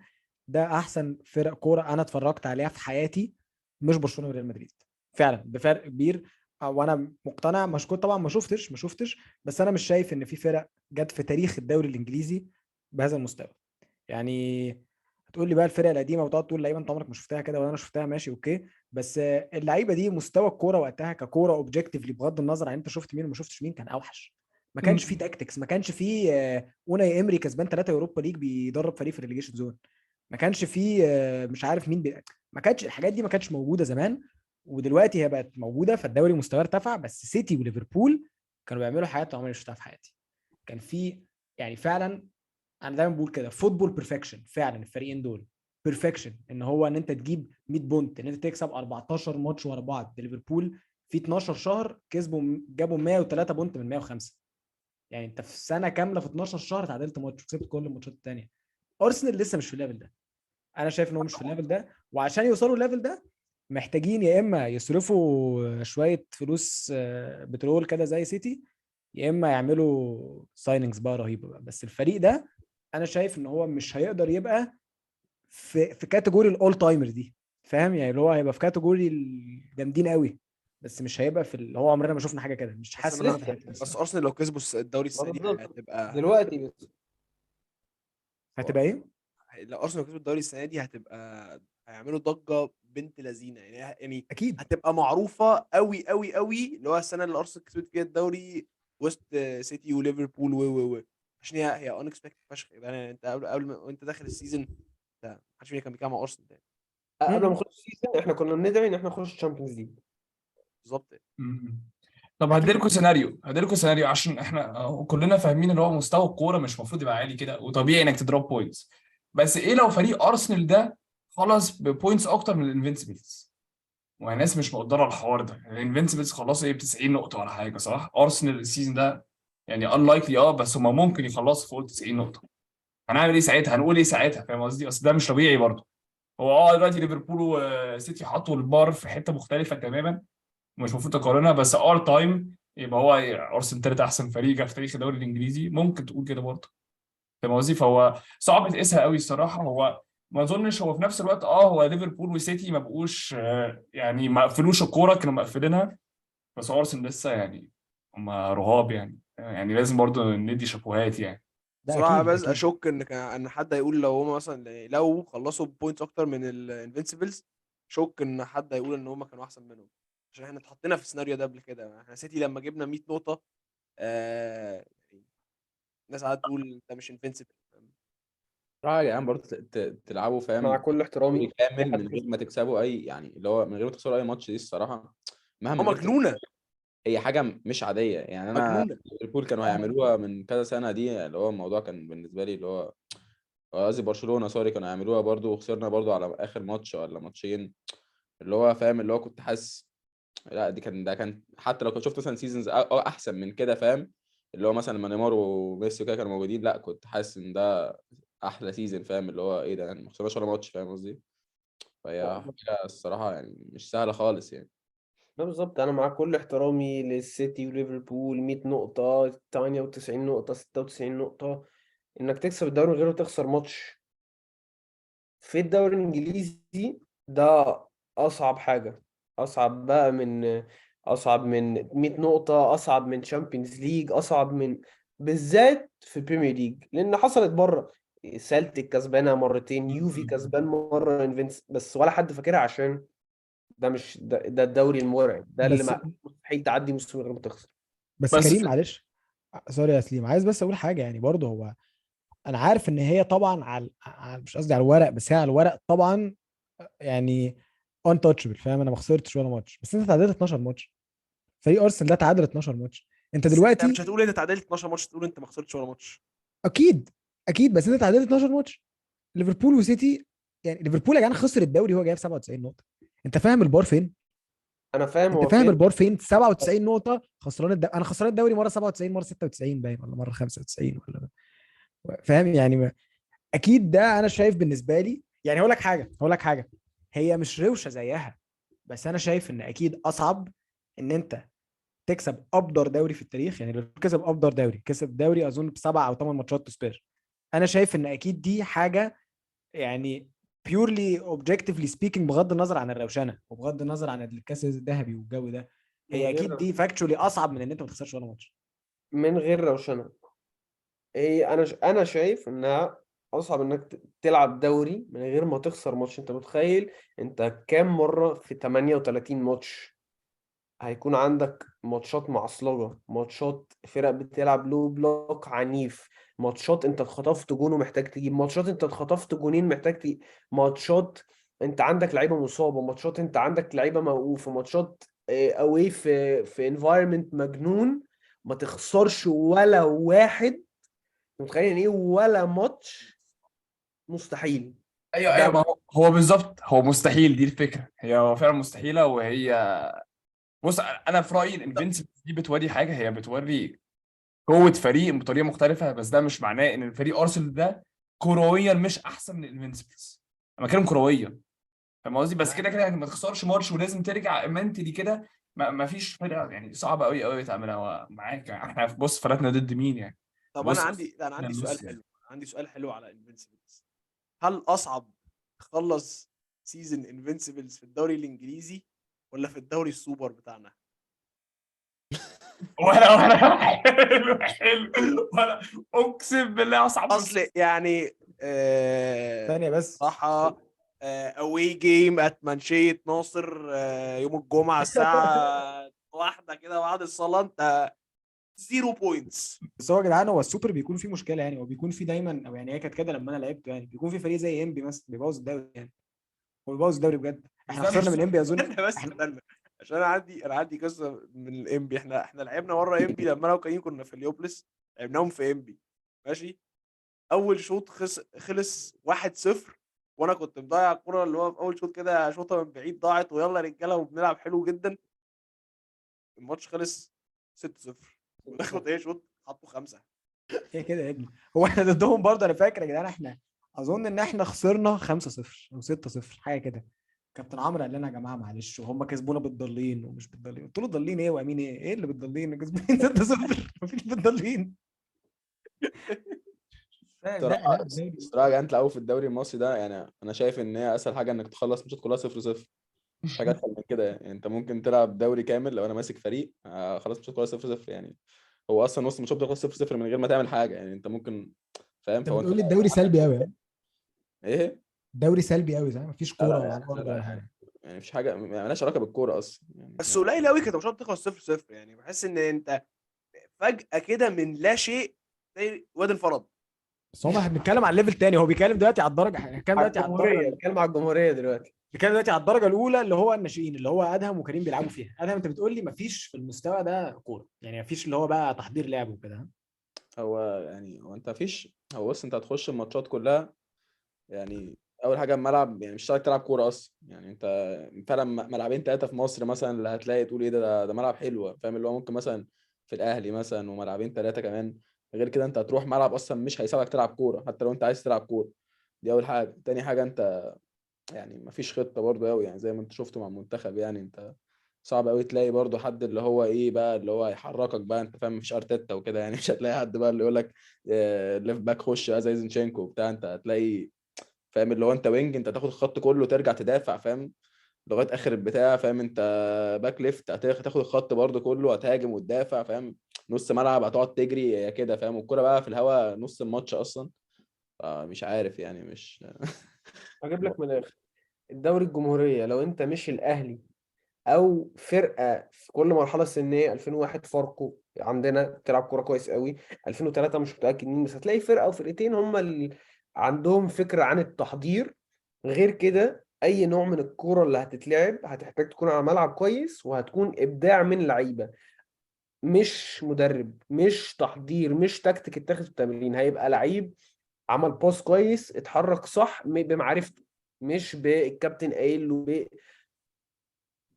ده احسن فرق كوره انا اتفرجت عليها في حياتي، مش برشلونه وريال مدريد. فعلا بفرق كبير. وانا مقتنع، مش كنت طبعا ما شفتش، بس انا مش شايف ان في فرق جت في تاريخ الدوري الانجليزي بهذا المستوى. يعني هتقول لي بقى الفرق القديمه وتقعد تقول لعيبه انت عمرك ما شفتها كده ولا انا شفتها، ماشي اوكي. بس اللعيبه دي مستوى الكوره وقتها ككوره اوبجكتيفلي بغض النظر عن انت شفت مين وما شفتش مين كان اوحش. ما كانش فيه تاكتكس، ما كانش فيه اوناي امري كسبان 3 اوروبا ليج بيدرب فريق في الريليجيشن زون. ما كانش فيه مش عارف مين ما كانش الحاجات دي ما كانتش موجوده زمان. ودلوقتي هي بقت موجوده، فالدوري مستواه ارتفع. بس سيتي وليفربول كانوا بيعملوا حاجات عمري ما شفتها في حياتي. كان في يعني فعلا، انا دايما بقول كده فوتبول بيرفكشن. فعلا الفريقين دول بيرفكشن، ان هو ان انت تجيب 100 بونت، ان انت تكسب 14 ماتش ورا بعض. ليفربول في 12 شهر جابوا 103 بونت من 105. يعني انت في سنه كامله في 12 شهر تعادلت ماتش وكسبت كل الماتشات الثانيه. ارسنال لسه مش في الليفل ده. انا شايف ان هو مش في الليفل ده، وعشان يوصلوا الليفل ده محتاجين يا اما يصرفوا شويه فلوس بترول كده زي سيتي، يا اما يعملوا سايننجز بقى رهيبه بقى. بس الفريق ده انا شايف ان هو مش هيقدر يبقى في كاتيجوري الاول تايمر دي. فاهم يعني؟ اللي هو هيبقى في كاتيجوري الجامدين قوي، بس مش هيبقى في اللي هو عمرنا ما شفنا حاجه كده. مش بس حاسس ان انا في انا الحته دي بس الصراحه. ارسنال لو كسبوا الدوري ما السنه دي بالظبط هتبقى دلوقتي بس. هتبقى ايه؟ لو ارسنال كسبوا الدوري السنه دي هيعملوا ضجه بنت لذينه يعني اكيد. هتبقى معروفه قوي قوي قوي، اللي هو السنه اللي ارسنال كسبت فيها الدوري وسط سيتي وليفربول و عشان هي ان اكسبكتد فشخ. يعني انت قبل ما وانت داخل السيزون، انت ما حدش فينا كان بيتكلم مع ارسنال تاني. قبل ما م-م. نخش السيزون احنا كنا بندعي ان احنا نخش الشامبيونز ليج. بالظبط. طب اكيد. هديلكوا سيناريو عشان احنا كلنا فاهمين ان هو مستوى الكوره مش المفروض يبقى عالي كده، وطبيعي انك تدروب بوينتس. بس ايه لو فريق ارسنال ده خلص ببوينتس اكتر من الانفنسبلز؟ والناس مش مقدره الحوار ده. الانفنسبلز خلصوا ايه ب 90 نقطه ولا حاجه، صح؟ ارسنال السيزون ده يعني unlikely بس هم ممكن يخلصوا فوق 90 نقطه. هنعمل ايه ساعتها؟ هنقول ايه ساعتها؟ فاهم قصدي؟ اصل ده مش طبيعي برضه. هو دلوقتي ليفربول وسيتي حطوا البار في حته مختلفه تماما، مش المفروض تقارنها، بس تايم يبقى هو ارسنال تالت احسن فريق جه في تاريخ الدوري الانجليزي، ممكن تقول كده برضه. فاهم قصدي؟ فهو صعب تقيسها قوي الصراحه. هو ما اظنش هو في نفس الوقت هو ليفربول وسيتي ما بقوش يعني ما قفلوش الكوره، كانوا مقفلينها. بس هو ارسنال لسه يعني هم رهاب يعني لازم برضه ندي شابوهات يعني. ده بصراحه اكيد بس اكيد. اشك ان حد هيقول لو هم مثلا لو خلصوا بوينتس اكتر من الانفنسبلز، شك ان حد هيقول ان هم كانوا احسن منهم. عشان احنا اتحطينا في السيناريو ده قبل كده. احنا سيتي لما جبنا 100 نقطه، آه الناس قعدت تقول انت مش انفنسبل. يا جدعان برضه تلعبوا مع فاهم كل دوري احترامي اي كامل حد من غير كسب. ما تكسبوا اي، يعني اللي هو من غير ما تخسروا اي ماتش، دي الصراحه هو مهما جبت مجنونه هي حاجه مش عاديه. يعني انا مجنونه. ليفربول كانوا هيعملوها من كذا سنه دي، اللي هو الموضوع كان بالنسبه لي اللي هو قصدي برشلونه سوري كانوا هيعملوها برضه، وخسرنا برضه على اخر ماتش ولا ماتشين. اللي هو فاهم اللي هو كنت حاسس لا ده كان حتى لو كنت شفت مثلا سيزونز احسن من كده فاهم، اللي هو مثلا لما نيمار وميسي وكده كانوا موجودين، لا كنت حاسس ان ده احلى سيزون فاهم، اللي هو ايه ده يعني ما خسرناش ولا ماتش فاهم قصدي. فهي حاجه الصراحه يعني مش سهله خالص يعني. لا بالظبط، انا مع كل احترامي للسيتي وليفربول 100 نقطة 98 نقطة 96 نقطة، انك تكسب الدوري من غير ما تخسر ماتش في الدوري الانجليزي ده اصعب حاجة. اصعب بقى من اصعب من 100 نقطة، اصعب من تشامبيونز ليج، اصعب من بالذات في البريمير ليج، لان حصلت بره. سيلتيك كسبانة مرتين، يوفي كسبان مرة، انفينس بس ولا حد فاكرها، عشان ده مش ده الدوري المرعب ده اللي بس مستحيل تعدي موسم من غير ما تخسر. بس بس كريم معلش، سوري يا سليم، عايز بس اقول حاجه. يعني برضه هو انا عارف ان هي طبعا مش قصدي على الورق، بس هي على الورق طبعا يعني untouchable، فاهم؟ انا ما خسرتش ولا ماتش، بس انت تعادلت 12 ماتش. فريق ارسنال ده تعادل 12 ماتش. انت بس انت دلوقتي مش هتقول انت تعادلت 12 ماتش تقول انت ما خسرتش ولا ماتش. اكيد اكيد، بس انت تعادلت 12 ماتش. ليفربول وسيتي، يعني ليفربول يا جدعان خسر الدوري وهو جايب 97 نقطه. انت فاهم البار فين؟ انا فاهم انت هو فاهم فين. البار فين؟ 97 نقطه خسران انا خسران الدوري مره 97 مره 96 باين، ولا مره 95 ولا، فاهم يعني؟ اكيد ده انا شايف بالنسبه لي. يعني هقول لك حاجه، هي مش روشه زيها، بس انا شايف ان اكيد اصعب ان انت تكسب ابدر دوري في التاريخ. يعني لو كسب ابدر دوري، كسب دوري اظن بسبع او ثمان ماتشات تصبر. انا شايف ان اكيد دي حاجه يعني purely objectively speaking، بغض النظر عن الروشنه وبغض النظر عن الكاس الذهبي والجو ده، من هي اكيد غير دي فاكتشولي اصعب من ان انت ما تخسرش ولا ماتش. من غير روشنه. هي انا شايف انها اصعب انك تلعب دوري من غير ما تخسر ماتش. انت متخيل انت كام مره في 38 ماتش هيكون عندك ماتشات معصلجه، ماتشات فرق بتلعب لو بلوك عنيف، ماتشات انت اتخطفت جون ومحتاج تجيب، ماتشات انت اتخطفت جونين محتاج تجيب، ماتشات انت عندك لعيبه مصابه، ماتشات انت عندك لعيبه موقوفه، ماتشات اوي في انفايرمنت مجنون، ما تخسرش ولا واحد. متخيل يعني ايه ولا ماتش؟ مستحيل. ايوه ده ايوه، ما هو بالظبط، هو مستحيل، دي الفكره، هي فعلا مستحيله. وهي بص، انا في رايي الانفنسبل دي بتوري حاجه، هي بتوري قوه فريق بطريقه مختلفه، بس ده مش معناه ان الفريق ارسنال ده كرويا مش احسن من الانفنسبلز. انا بتكلم كرويا، فاهم قصدي؟ بس كده كده ما تخسرش ماتش ولازم ترجع منتلي كده. ما فيش فرقه يعني صعبه قوي قوي تعملها معاك. يعني احنا بص فلتنا ضد مين يعني؟ طب انا بص عندي لا، انا عندي سؤال بص يعني. حلو، عندي سؤال حلو على انفنسبلز. هل اصعب تخلص سيزون انفنسبلز في الدوري الانجليزي ولا في الدوري السوبر بتاعنا؟ ولا حلو حلو، ولا اقسم بالله اصعب من اصل يعني ثانيه بس. صراحه اواي جيم ات منشيه ناصر يوم الجمعه الساعه واحدة كده بعد الصلاه، انت 0 بوينتس. بس هو يا جدعان، هو السوبر بيكون فيه مشكله يعني، هو بيكون فيه دايما، او يعني هي كانت كده لما انا لعبت، يعني بيكون في فريق زي انبي مثلا بيبوظ الدوري يعني. هو بيبوظ الدوري بجد. بس احنا ده مش خسرنا من انبي اظن. استنى بس احنا استنى، عشان انا عندي قصه من الانبي. احنا لعبنا مره انبي لما انا وكريم كنا في اليوبلس، لعبناهم في انبي. ماشي، اول شوط خلص 1-0، وانا كنت مضيع الكوره اللي هو في اول شوط كده، شوطه من بعيد ضاعت، ويلا يا رجاله وبنلعب حلو جدا. الماتش خلص 6-0 وناخد ايه شوط حطوا 5. هي كده يا ابني. هو احنا ضدهم برضه، انا فاكر يا جدعان احنا اظن ان احنا خسرنا 5-0 او 6-0 حاجه كده. كابتن عمرو قال لنا يا جماعه معلش، وهم كسبونا بالضالين ومش بالضالين. قلت له ضالين ايه وامين ايه؟ ايه اللي بالضالين؟ كسبانين 6-0 مفيش بالضالين. لا لا بصراحه الدوري. الصراحه يعني انت لو في الدوري المصري ده، يعني انا شايف ان هي اسهل حاجه انك تخلص ماتشات كلها 0-0. مش حاجه اسهل من كده. يعني انت ممكن تلعب دوري كامل لو انا ماسك فريق خلاص ماتشات كلها 0-0 يعني. هو اصلا نص الماتشات بتخلص 0-0 من غير ما تعمل حاجه، يعني انت ممكن فاهم. انت فهو انت بتقول لي الدوري سلبي قوي يعني؟ ايه. الدوري سلبي قوي، صح؟ مفيش لا كوره لا ولا على يعني لا الارض ولا لا يعني حاجه. يعني مفيش حاجه، يعني مالهاش علاقه بالكوره اصلا يعني بس قليل قوي كده ماتشات تخلص 0-0. يعني بحس ان انت فجاه كده من لا شيء زي وادي الفرج. بس هم احنا بنتكلم على ليفل تاني. هو بيتكلم دلوقتي على الدرجه، احنا بنتكلم على دلوقتي على الجمهوريه، الدرجه، بتكلم على الجمهوريه دلوقتي. بنتكلم دلوقتي على الدرجه الاولى اللي هو الناشئين، اللي هو ادهم وكريم بيلعبوا فيها. ادهم انت بتقول لي مفيش في المستوى ده كوره، يعني مفيش اللي هو بقى تحضير لعب وكده، ها؟ هو يعني هو انت مفيش. هو بص انت هتخش الماتشات كلها. يعني اول حاجه الملعب، يعني مش هتعرف تلعب كوره اصلا. يعني انت فعلا ملعبين ثلاثه في مصر مثلا اللي هتلاقي تقول ايه ده ملعب حلو، فاهم؟ اللي هو ممكن مثلا في الاهلي مثلا وملعبين ثلاثه كمان. غير كده انت هتروح ملعب اصلا مش هيساعدك تلعب كوره حتى لو انت عايز تلعب كوره. دي اول حاجه. تاني حاجه انت يعني مفيش خطه برضه قوي، يعني زي ما انت شفته مع المنتخب. يعني انت صعب قوي تلاقي برضو حد اللي هو ايه بقى اللي هو يحركك بقى، انت فاهم، مفيش ارتيتا وكده يعني. مش هتلاقي حد بقى اللي يقول لك ليفت باك خش بقى زي زينشينكو وبتاع. انت هتلاقي فاهم اللي هو انت وينج، انت تاخد الخط كله وترجع تدافع فاهم لغايه اخر البتاع فاهم. انت باك ليفت هتاخد الخط برضو كله، هتهاجم وتدافع فاهم. نص ملعب هتقعد تجري هي كده فاهم، والكرة بقى في الهوا نص الماتش اصلا. مش عارف يعني مش هجيب لك من الاخر. الدوري الجمهوريه لو انت مش الاهلي او فرقه في كل مرحله سنيه، 2001 فاركو عندنا بتلعب كوره كويس قوي، 2003 مش متاكد مين، بس هتلاقي فرقه او فرقتين هم اللي عندهم فكره عن التحضير. غير كده اي نوع من الكوره اللي هتتلعب هتحتاج تكون على ملعب كويس، وهتكون ابداع من لعيبه، مش مدرب، مش تحضير، مش تكتيك اتاخد في التمرين. هيبقى لعيب عمل باس كويس، اتحرك صح بمعرفته، مش بالكابتن قايل له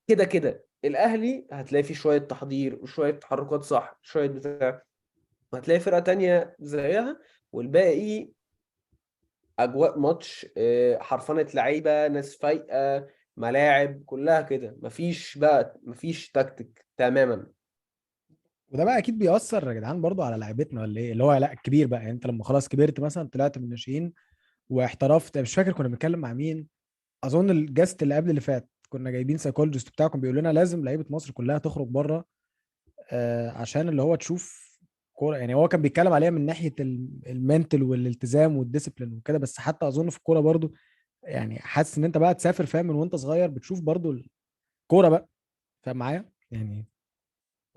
كده. كده الاهلي هتلاقي فيه شويه تحضير وشويه تحركات صح شويه بتاع، هتلاقي فرقه تانية زيها، والباقي اجواء ماتش حرفنه لعيبه، ناس فايقه، ملاعب كلها كده، مفيش تكتيك تماما. وده بقى اكيد بيأثر يا جدعان برضو على لعيبتنا ولا ايه؟ اللي هو لا الكبير بقى، يعني انت لما خلاص كبرت مثلا طلعت من الناشئين واحترفت، مش فاكر كنا بنتكلم مع مين، اظن الجاست اللي قبل اللي فات كنا جايبين سايكولوجيست بتاعكم بيقول لنا لازم لعيبه مصر كلها تخرج بره عشان اللي هو تشوف كوره. يعني هو كان بيتكلم عليها من ناحيه المنتل والالتزام والديسيبلين وكده، بس حتى اظن في الكوره برضو يعني حاسس ان انت بقى تسافر فاهم من وانت صغير بتشوف برضو الكوره بقى، فاهم معايا يعني.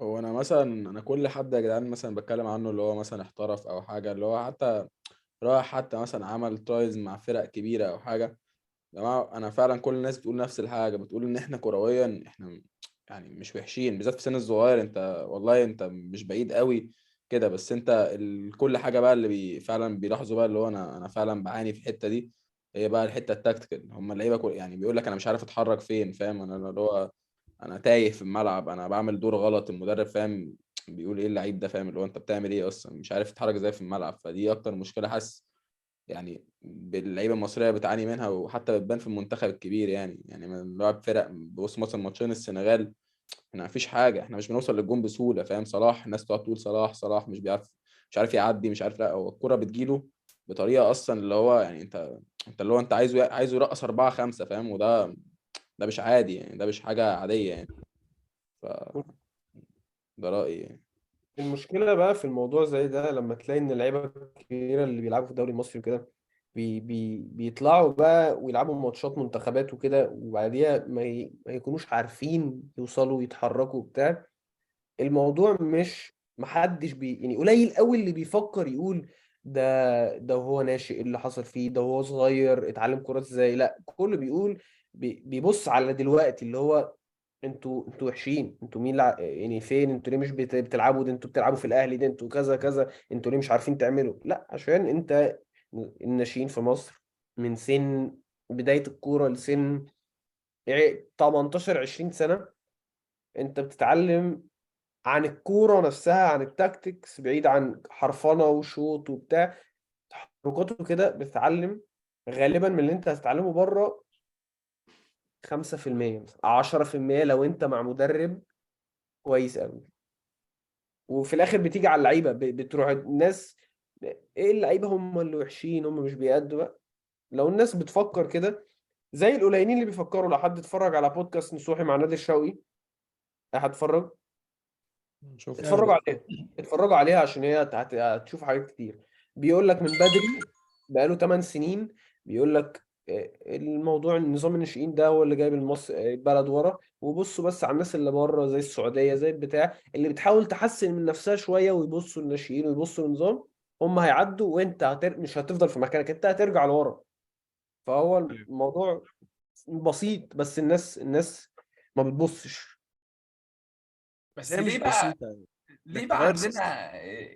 هو انا مثلا انا كل حد يا جدعان مثلا بتكلم عنه اللي هو مثلا احترف او حاجه، اللي هو حتى راح حتى مثلا عمل ترايز مع فرق كبيره او حاجه. يا جماعه انا فعلا كل الناس بتقول نفس الحاجه، بتقول ان احنا كرويا احنا يعني مش وحشين، بالذات في السن الصغير. انت والله انت مش بعيد قوي كده، بس انت كل حاجه بقى اللي فعلا بيلاحظوا بقى اللي هو انا فعلا بعاني في الحته دي. هي بقى الحته التكتيكال، هم اللعيبه يعني بيقول لك انا مش عارف اتحرك فين فاهم. انا اللي هو انا تايه في الملعب، انا بعمل دور غلط، المدرب فاهم بيقول ايه اللعيب ده فاهم اللي هو انت بتعمل ايه اصلا، مش عارف تتحرك ازاي في الملعب. فدي اكتر مشكله حاسس يعني باللعيبه المصريه بتعاني منها، وحتى بتبان في المنتخب الكبير يعني من بنلعب فرق. بص مثلا ماتشين السنغال، احنا مفيش حاجه، احنا مش بنوصل للجون بسهوله فاهم. صلاح الناس تقعد تقول صلاح مش عارف يعدي، مش عارف، لا هو الكره بتجيله بطريقه اصلا اللي هو يعني انت اللي هو انت عايزه يرقص 4-5 فاهم. ده مش عادي يعني، ده مش حاجه عاديه يعني. ف ده رايي يعني. المشكله بقى في الموضوع زي ده لما تلاقي ان اللعيبه الكبيره اللي بيلعبوا في الدوري المصري وكده بيطلعوا بقى ويلعبوا ماتشات منتخبات وكده، وبعديها ما يكونوش عارفين يوصلوا يتحركوا وبتاع. الموضوع مش محدش يعني قليل قوي اللي بيفكر يقول ده هو ناشئ، إيه اللي حصل فيه، ده هو صغير اتعلم كرات ازاي. لا كله بيقول بيبص على دلوقتي اللي هو انتوا وحشين، انتوا مين يعني فين، انتوا ليه مش بتلعبوا، ده انتوا بتلعبوا في الاهلي، ده انتوا كذا كذا، انتوا ليه مش عارفين تعملوا. لا عشان انت الناشئين في مصر من سن بداية الكورة لسن 18 20 سنة انت بتتعلم عن الكورة نفسها، عن التاكتكس، بعيد عن حرفنة وشوط وبتاع، تحركات وكده. بتتعلم غالبا من اللي انت هتتعلمه بره 5% مثلا 10% لو انت مع مدرب كويس قوي. وفي الاخر بتيجي على اللعيبة، بتروح الناس ايه اللعيبة هم اللي وحشين، هم مش بيأدوا بقى. لو الناس بتفكر كده زي القليلين اللي بيفكروا، لو حد اتفرج على بودكاست نصوحي مع نادر شوقي، هتتفرج، شوف اتفرجوا عليها، اتفرجوا عليها عشان هي هتشوف حاجات كتير. بيقول لك من بدري بقاله 8 سنين بيقول لك الموضوع النظام الناشئين ده هو اللي جايب البلد ورا. وبصوا بس على الناس اللي بره زي السعوديه زي البتاع اللي بتحاول تحسن من نفسها شويه، ويبصوا للناشئين ويبصوا للنظام، هم هيعدوا وانت مش هتفضل في مكانك، انت هترجع لورا. فهو الموضوع بسيط، بس الناس ما بتبصش. بس بس هي ليه مش بقى بسيطه ليه انك بقى تغير عندنا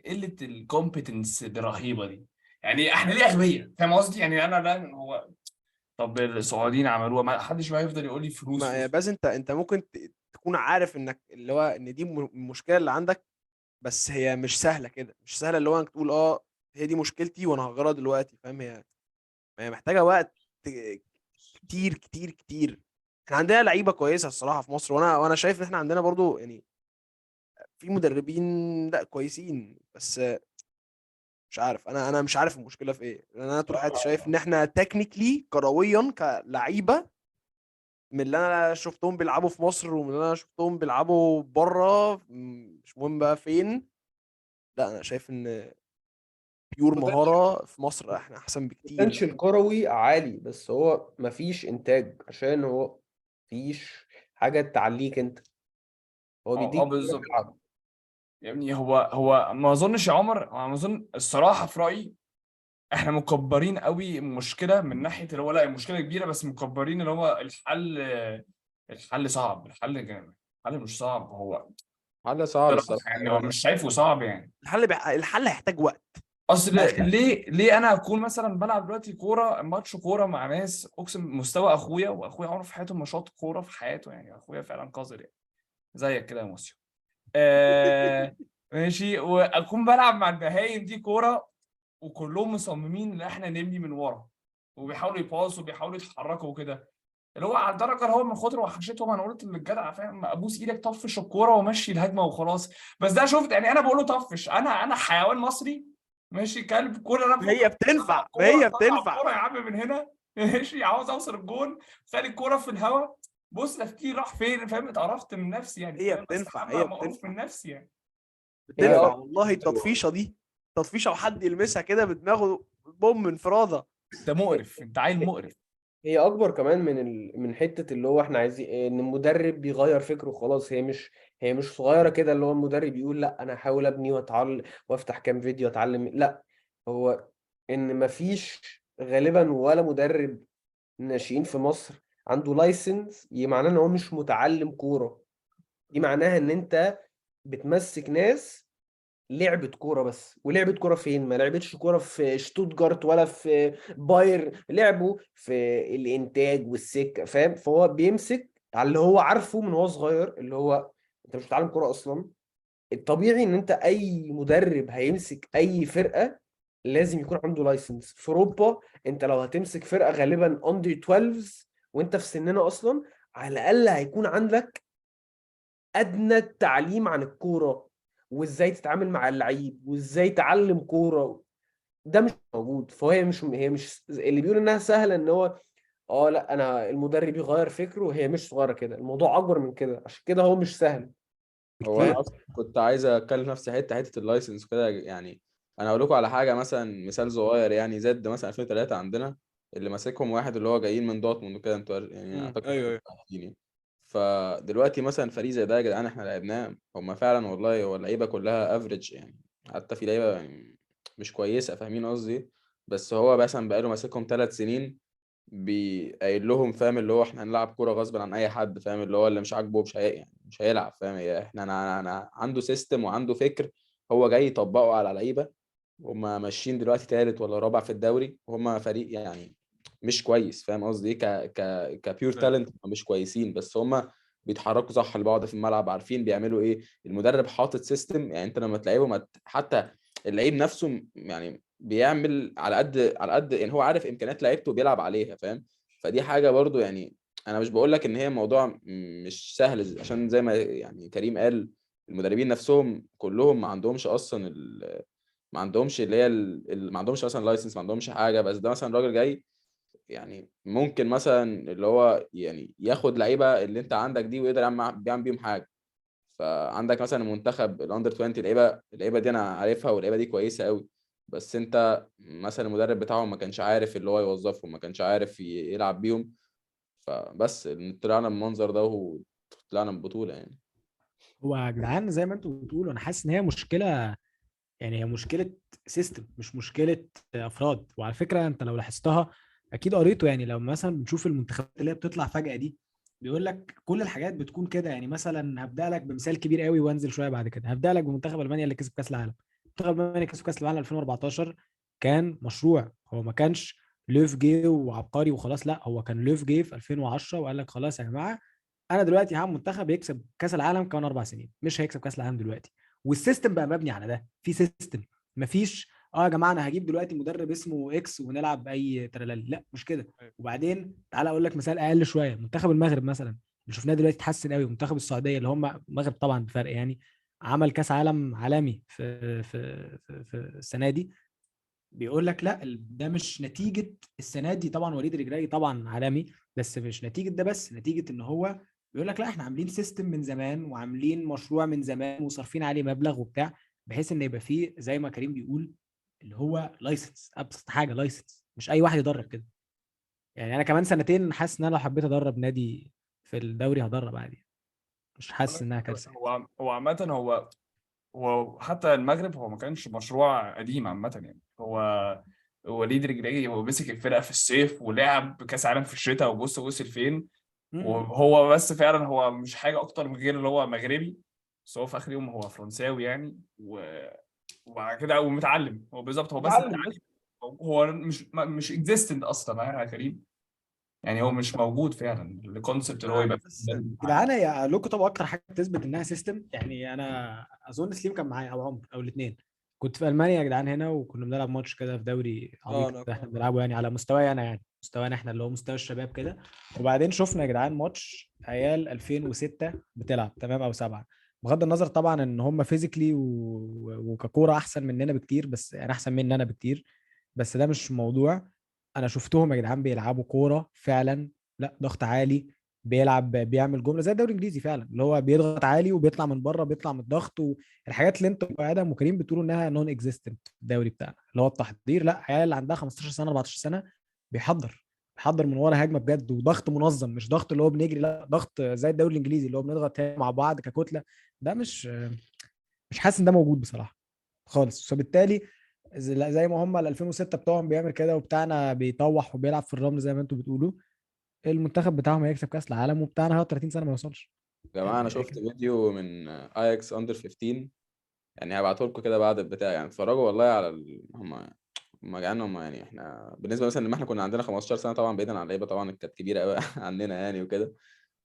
قله الكومبتنس الرهيبه دي؟ يعني احنا ليه اغبياء؟ فاهم قصدي؟ يعني انا لا هو طب السعوديين عملوها، ما حدش بقى يفضل يقول لي فلوس ما فلوس. بس انت ممكن تكون عارف انك اللي هو ان دي المشكله اللي عندك، بس هي مش سهله كده، مش سهله اللي هو انك تقول هي دي مشكلتي وانا هغيرها دلوقتي فاهم. هي محتاجه وقت كتير كتير كتير. احنا عندنا لعيبه كويسه الصراحه في مصر، وانا شايف ان احنا عندنا برضو يعني في مدربين لا كويسين، بس مش عارف، انا مش عارف المشكله في ايه، لان انا طول حياتي شايف ان احنا تكنيكلي كرويا كلعيبه من اللي انا شفتهم بيلعبوا في مصر ومن اللي انا شفتهم بيلعبوا بره، مش مهم بقى فين، لا انا شايف ان بيور مهاره في مصر احنا احسن بكتير. البوتنشال الكروي عالي، بس هو مفيش انتاج عشان هو مفيش حاجه تعليك انت. هو بيديك بالظبط. تلعب. يعني هو ما اظنش يا عمر، ما اظن الصراحه في رايي احنا مكبرين قوي المشكله من ناحيه اللي هو لا المشكله كبيره، بس مكبرين اللي هو الحل صعب. الحل مش صعب هو حاجه صعب بصراحة الصراحه. يعني هو مش شايفه صعب يعني. الحل هيحتاج وقت. اصل ليه انا اكون مثلا بلعب دلوقتي كوره ماتش كوره مع ناس اقسم مستوى اخويا، واخويا عمره في حياته ما شاط كوره في حياته، يعني اخويا فعلا قذر يعني زيك كده يا موسيو. ماشي، واكون بلعب مع البهايم دي كوره وكلهم مصممين ان احنا نبني من ورا، وبيحاولوا يباصوا وبيحاولوا يتحركوا وكده، اللي هو على الدرجه اللي هو من خاطر وحشتهم انا قلت للجدع فاهم ابوس ايدك طفش الكوره ومشي الهجمه وخلاص. بس ده شفت يعني انا بقول له طفش، انا حيوان مصري ماشي كلب كوره، انا ما هي بفكر بتنفع، ما كوره هي طلع بتنفع. الكوره يا عم من هنا ماشي عاوز اوصل الجون، خلي الكوره في الهواء، بص تفكير راح فين فاهم، اتقرفت من نفسي يعني هي فاهم، بتنفع، استحمى هي مقروف بتنفع، من نفسي يعني. هي بتنفع والله. التطفيشه دي تطفيشه وحد يلمسها كده بدماغه بوم انفراده. انت مقرف، انت عيل مقرف. هي اكبر كمان من حته اللي هو احنا عايزين ان المدرب بيغير فكره خلاص. هي مش صغيره كده اللي هو المدرب يقول لا انا هحاول ابني واتعلم وافتح كام فيديو اتعلم، لا. هو ان مفيش غالبا ولا مدرب ناشئين في مصر عنده لايسنس، معناه ان هو مش متعلم كوره. دي معناها ان انت بتمسك ناس لعبت كوره بس، ولعبت كوره فين؟ ما لعبتش كوره في شتوتجارت ولا في باير، لعبوا في الانتاج والسكه فاهم. فهو بيمسك على اللي هو عارفه من هو صغير، اللي هو انت مش بتتعلم كوره اصلا. الطبيعي ان انت اي مدرب هيمسك اي فرقه لازم يكون عنده لايسنس. في اوروبا انت لو هتمسك فرقه غالبا اندر 12 وانت في سننا اصلا، على الاقل هيكون عندك ادنى التعليم عن الكوره، وازاي تتعامل مع اللعيب، وازاي تعلم كوره. ده مش موجود. هي مش اللي بيقول انها سهله ان هو لا انا المدرب يغير فكره. هي مش صغيره كده، الموضوع اكبر من كده، عشان كده هو مش سهل هو انا كتير. اصلا كنت عايز اتكلم في نفس حته اللايسنس كده يعني. انا اقول لكم على حاجه، مثلا مثال صغير يعني، زد مثلا 2003 عندنا اللي ماسكهم واحد اللي هو جايين من دورتموند وكده، انتوا يعني اعتقد ايوه ايوه. عارفين يعني. فدلوقتي مثلا فريق زي ده يا جدعان احنا لعبناه، هم فعلا والله هو اللعيبه كلها افريج يعني، حتى في لعيبه يعني مش كويسه، فاهمين قصدي؟ بس هو مثلا بقاله ماسكهم 3 سنين قايل لهم فاهم اللي هو احنا هنلعب كوره غصب عن اي حد، فاهم اللي هو اللي مش عاجبه مش يعني مش هيلعب، فاهم؟ احنا أنا عنده سيستم وعنده فكر، هو جاي يطبقه على لعيبه. هما ماشيين دلوقتي تالت ولا رابع في الدوري، وهما فريق يعني مش كويس، فاهم قصدي ايه؟ كبيور تالنت مش كويسين، بس هما بيتحركوا صح لبعض في الملعب، عارفين بيعملوا ايه. المدرب حاطط سيستم، يعني انت لما تلعبه حتى اللعيب نفسه يعني بيعمل على قد يعني هو عارف امكانيات لعيبته وبيلعب عليها، فاهم؟ فدي حاجه برضو يعني. انا مش بقول لك ان هي موضوع مش سهل، عشان زي ما يعني كريم قال المدربين نفسهم كلهم ما عندهمش اصلا ما عندهمش اللي هي ما عندهمش مثلا لايسنس، ما عندهمش حاجه. بس ده مثلا راجل جاي يعني ممكن مثلا اللي هو يعني ياخد لعيبه اللي انت عندك دي ويقدر يعمل بيهم حاجه. فعندك مثلا المنتخب الاندر 20، اللعيبه دي انا عارفها واللعيبه دي كويسه قوي، بس انت مثلا المدرب بتاعهم ما كانش عارف اللي هو يوظفهم، ما كانش عارف يلعب بيهم. فبس طلعنا بالمنظر ده وطلعنا ببطوله يعني. هو يا جدعان زي ما انتوا بتقولوا، انا حاسس ان هي مشكله، يعني هي مشكله سيستم مش مشكله افراد. وعلى فكره انت لو لاحظتها اكيد قريته، يعني لو مثلا بنشوف المنتخبات اللي هي بتطلع فجاه دي بيقول لك كل الحاجات بتكون كده. يعني مثلا هبدا لك بمثال كبير قوي وانزل شويه بعد كده. هبدا لك بمنتخب المانيا اللي كسب كاس العالم. منتخب المانيا كسب كاس العالم 2014، كان مشروع. هو ما كانش لوف جه وعبقري وخلاص، لا هو كان لوف جه في 2010 وقال لك خلاص يا جماعه انا دلوقتي هعمل منتخب يكسب كاس العالم كمان 4 سنين، مش هيكسب كاس العالم دلوقتي. والسيستم بقى مبني على ده، في سيستم. مفيش اه يا جماعه انا هجيب دلوقتي مدرب اسمه اكس ونلعب اي ترلل، لا مش كده. أيوة. وبعدين تعالى اقول لك مثال اقل شويه، منتخب المغرب مثلا اللي شفناه دلوقتي اتحسن قوي، منتخب السعوديه اللي هم المغرب طبعا بفرق يعني، عمل كاس عالم عالمي في السنه دي. بيقول لك لا ده مش نتيجه السنه دي، طبعا وليد رجراي طبعا عالمي، بس مش نتيجه ده، بس نتيجه ان هو بيقول لك لا احنا عاملين سيستم من زمان وعاملين مشروع من زمان وصارفين عليه مبلغ وبتاع، بحيث ان يبقى فيه زي ما كريم بيقول اللي هو لايسنس، ابسط حاجه لايسنس، مش اي واحد يدرب كده. يعني انا كمان سنتين حاسس ان انا لو حبيت ادرب نادي في الدوري هدرب عادي، مش حاسس انها كارثه. هو عامة هو حتى المغرب هو ما كانش مشروع قديم عامة يعني. هو وليد رجراجي هو مسك الفرقة في الصيف ولعب كأس عالم في الشتاء، وبص وصل فين. وهو بس فعلا هو مش حاجة أكتر من غير اللي هو مغربي، بس هو في آخر يوم هو فرنساوي يعني وبعد كده هو متعلم، هو بالظبط هو بس اتعلم بس. التعليم. هو مش اكزيستنت أصلا يا كريم، يعني هو مش موجود فعلا الكونسبت اللي هو يبقى بس جدعان يا لوكو، طب اكتر حاجه تثبت انها سيستم يعني، انا اظن سليم كان معايا او عمر او الاثنين، كنت في المانيا يا جدعان هنا، وكنا بنلعب ماتش كده في دوري عبيط انا كده احنا بنلعبه يعني على مستواي انا، يعني مستوانا احنا اللي هو مستوى الشباب كده. وبعدين شفنا يا جدعان ماتش عيال 2006 بتلعب تمام او 7، بغض النظر طبعا ان هم فيزيكلي وككوره احسن مننا بكتير، بس يعني احسن مني انا بكتير، بس ده مش موضوع. انا شفتهم يا جدعان بيلعبوا كوره فعلا، لا ضغط عالي، بيعمل جمله زي الدوري الانجليزي فعلا، اللي هو بيضغط عالي وبيطلع من بره، بيطلع من الضغط، والحاجات اللي انت وادم وكريم بتقولوا انها نون اكزيستنت في الدوري بتاعنا اللي هو التحضير، لا عيال اللي عندها 15 سنه 14 سنه بيحضر من ورا هجمه بجد، وضغط منظم، مش ضغط اللي هو بنجري، لا ضغط زي الدوري الانجليزي اللي هو بنضغط مع بعض ككتله. ده مش حاسس ان ده موجود بصراحه خالص، فبالتالي زي ما هم ال 2006 بتوعهم بيعمل كده وبتاعنا بيطوح وبيلعب في الرمل زي ما انتم بتقولوا، المنتخب بتاعهم هيكسب كاس العالم وبتاعنا هيقعد 30 سنه ما يوصلش. يا جماعه انا يعني شفت فيديو من اياكس اندر 15، يعني هبعته لكم كده بعد البتاع، يعني اتفرجوا والله على هم جعان. هم يعني احنا بالنسبه مثلا لما احنا كنا عندنا 15 سنه، طبعا بعيدا عن اللعيبه طبعا كانت كبيره قوي عننا يعني وكده.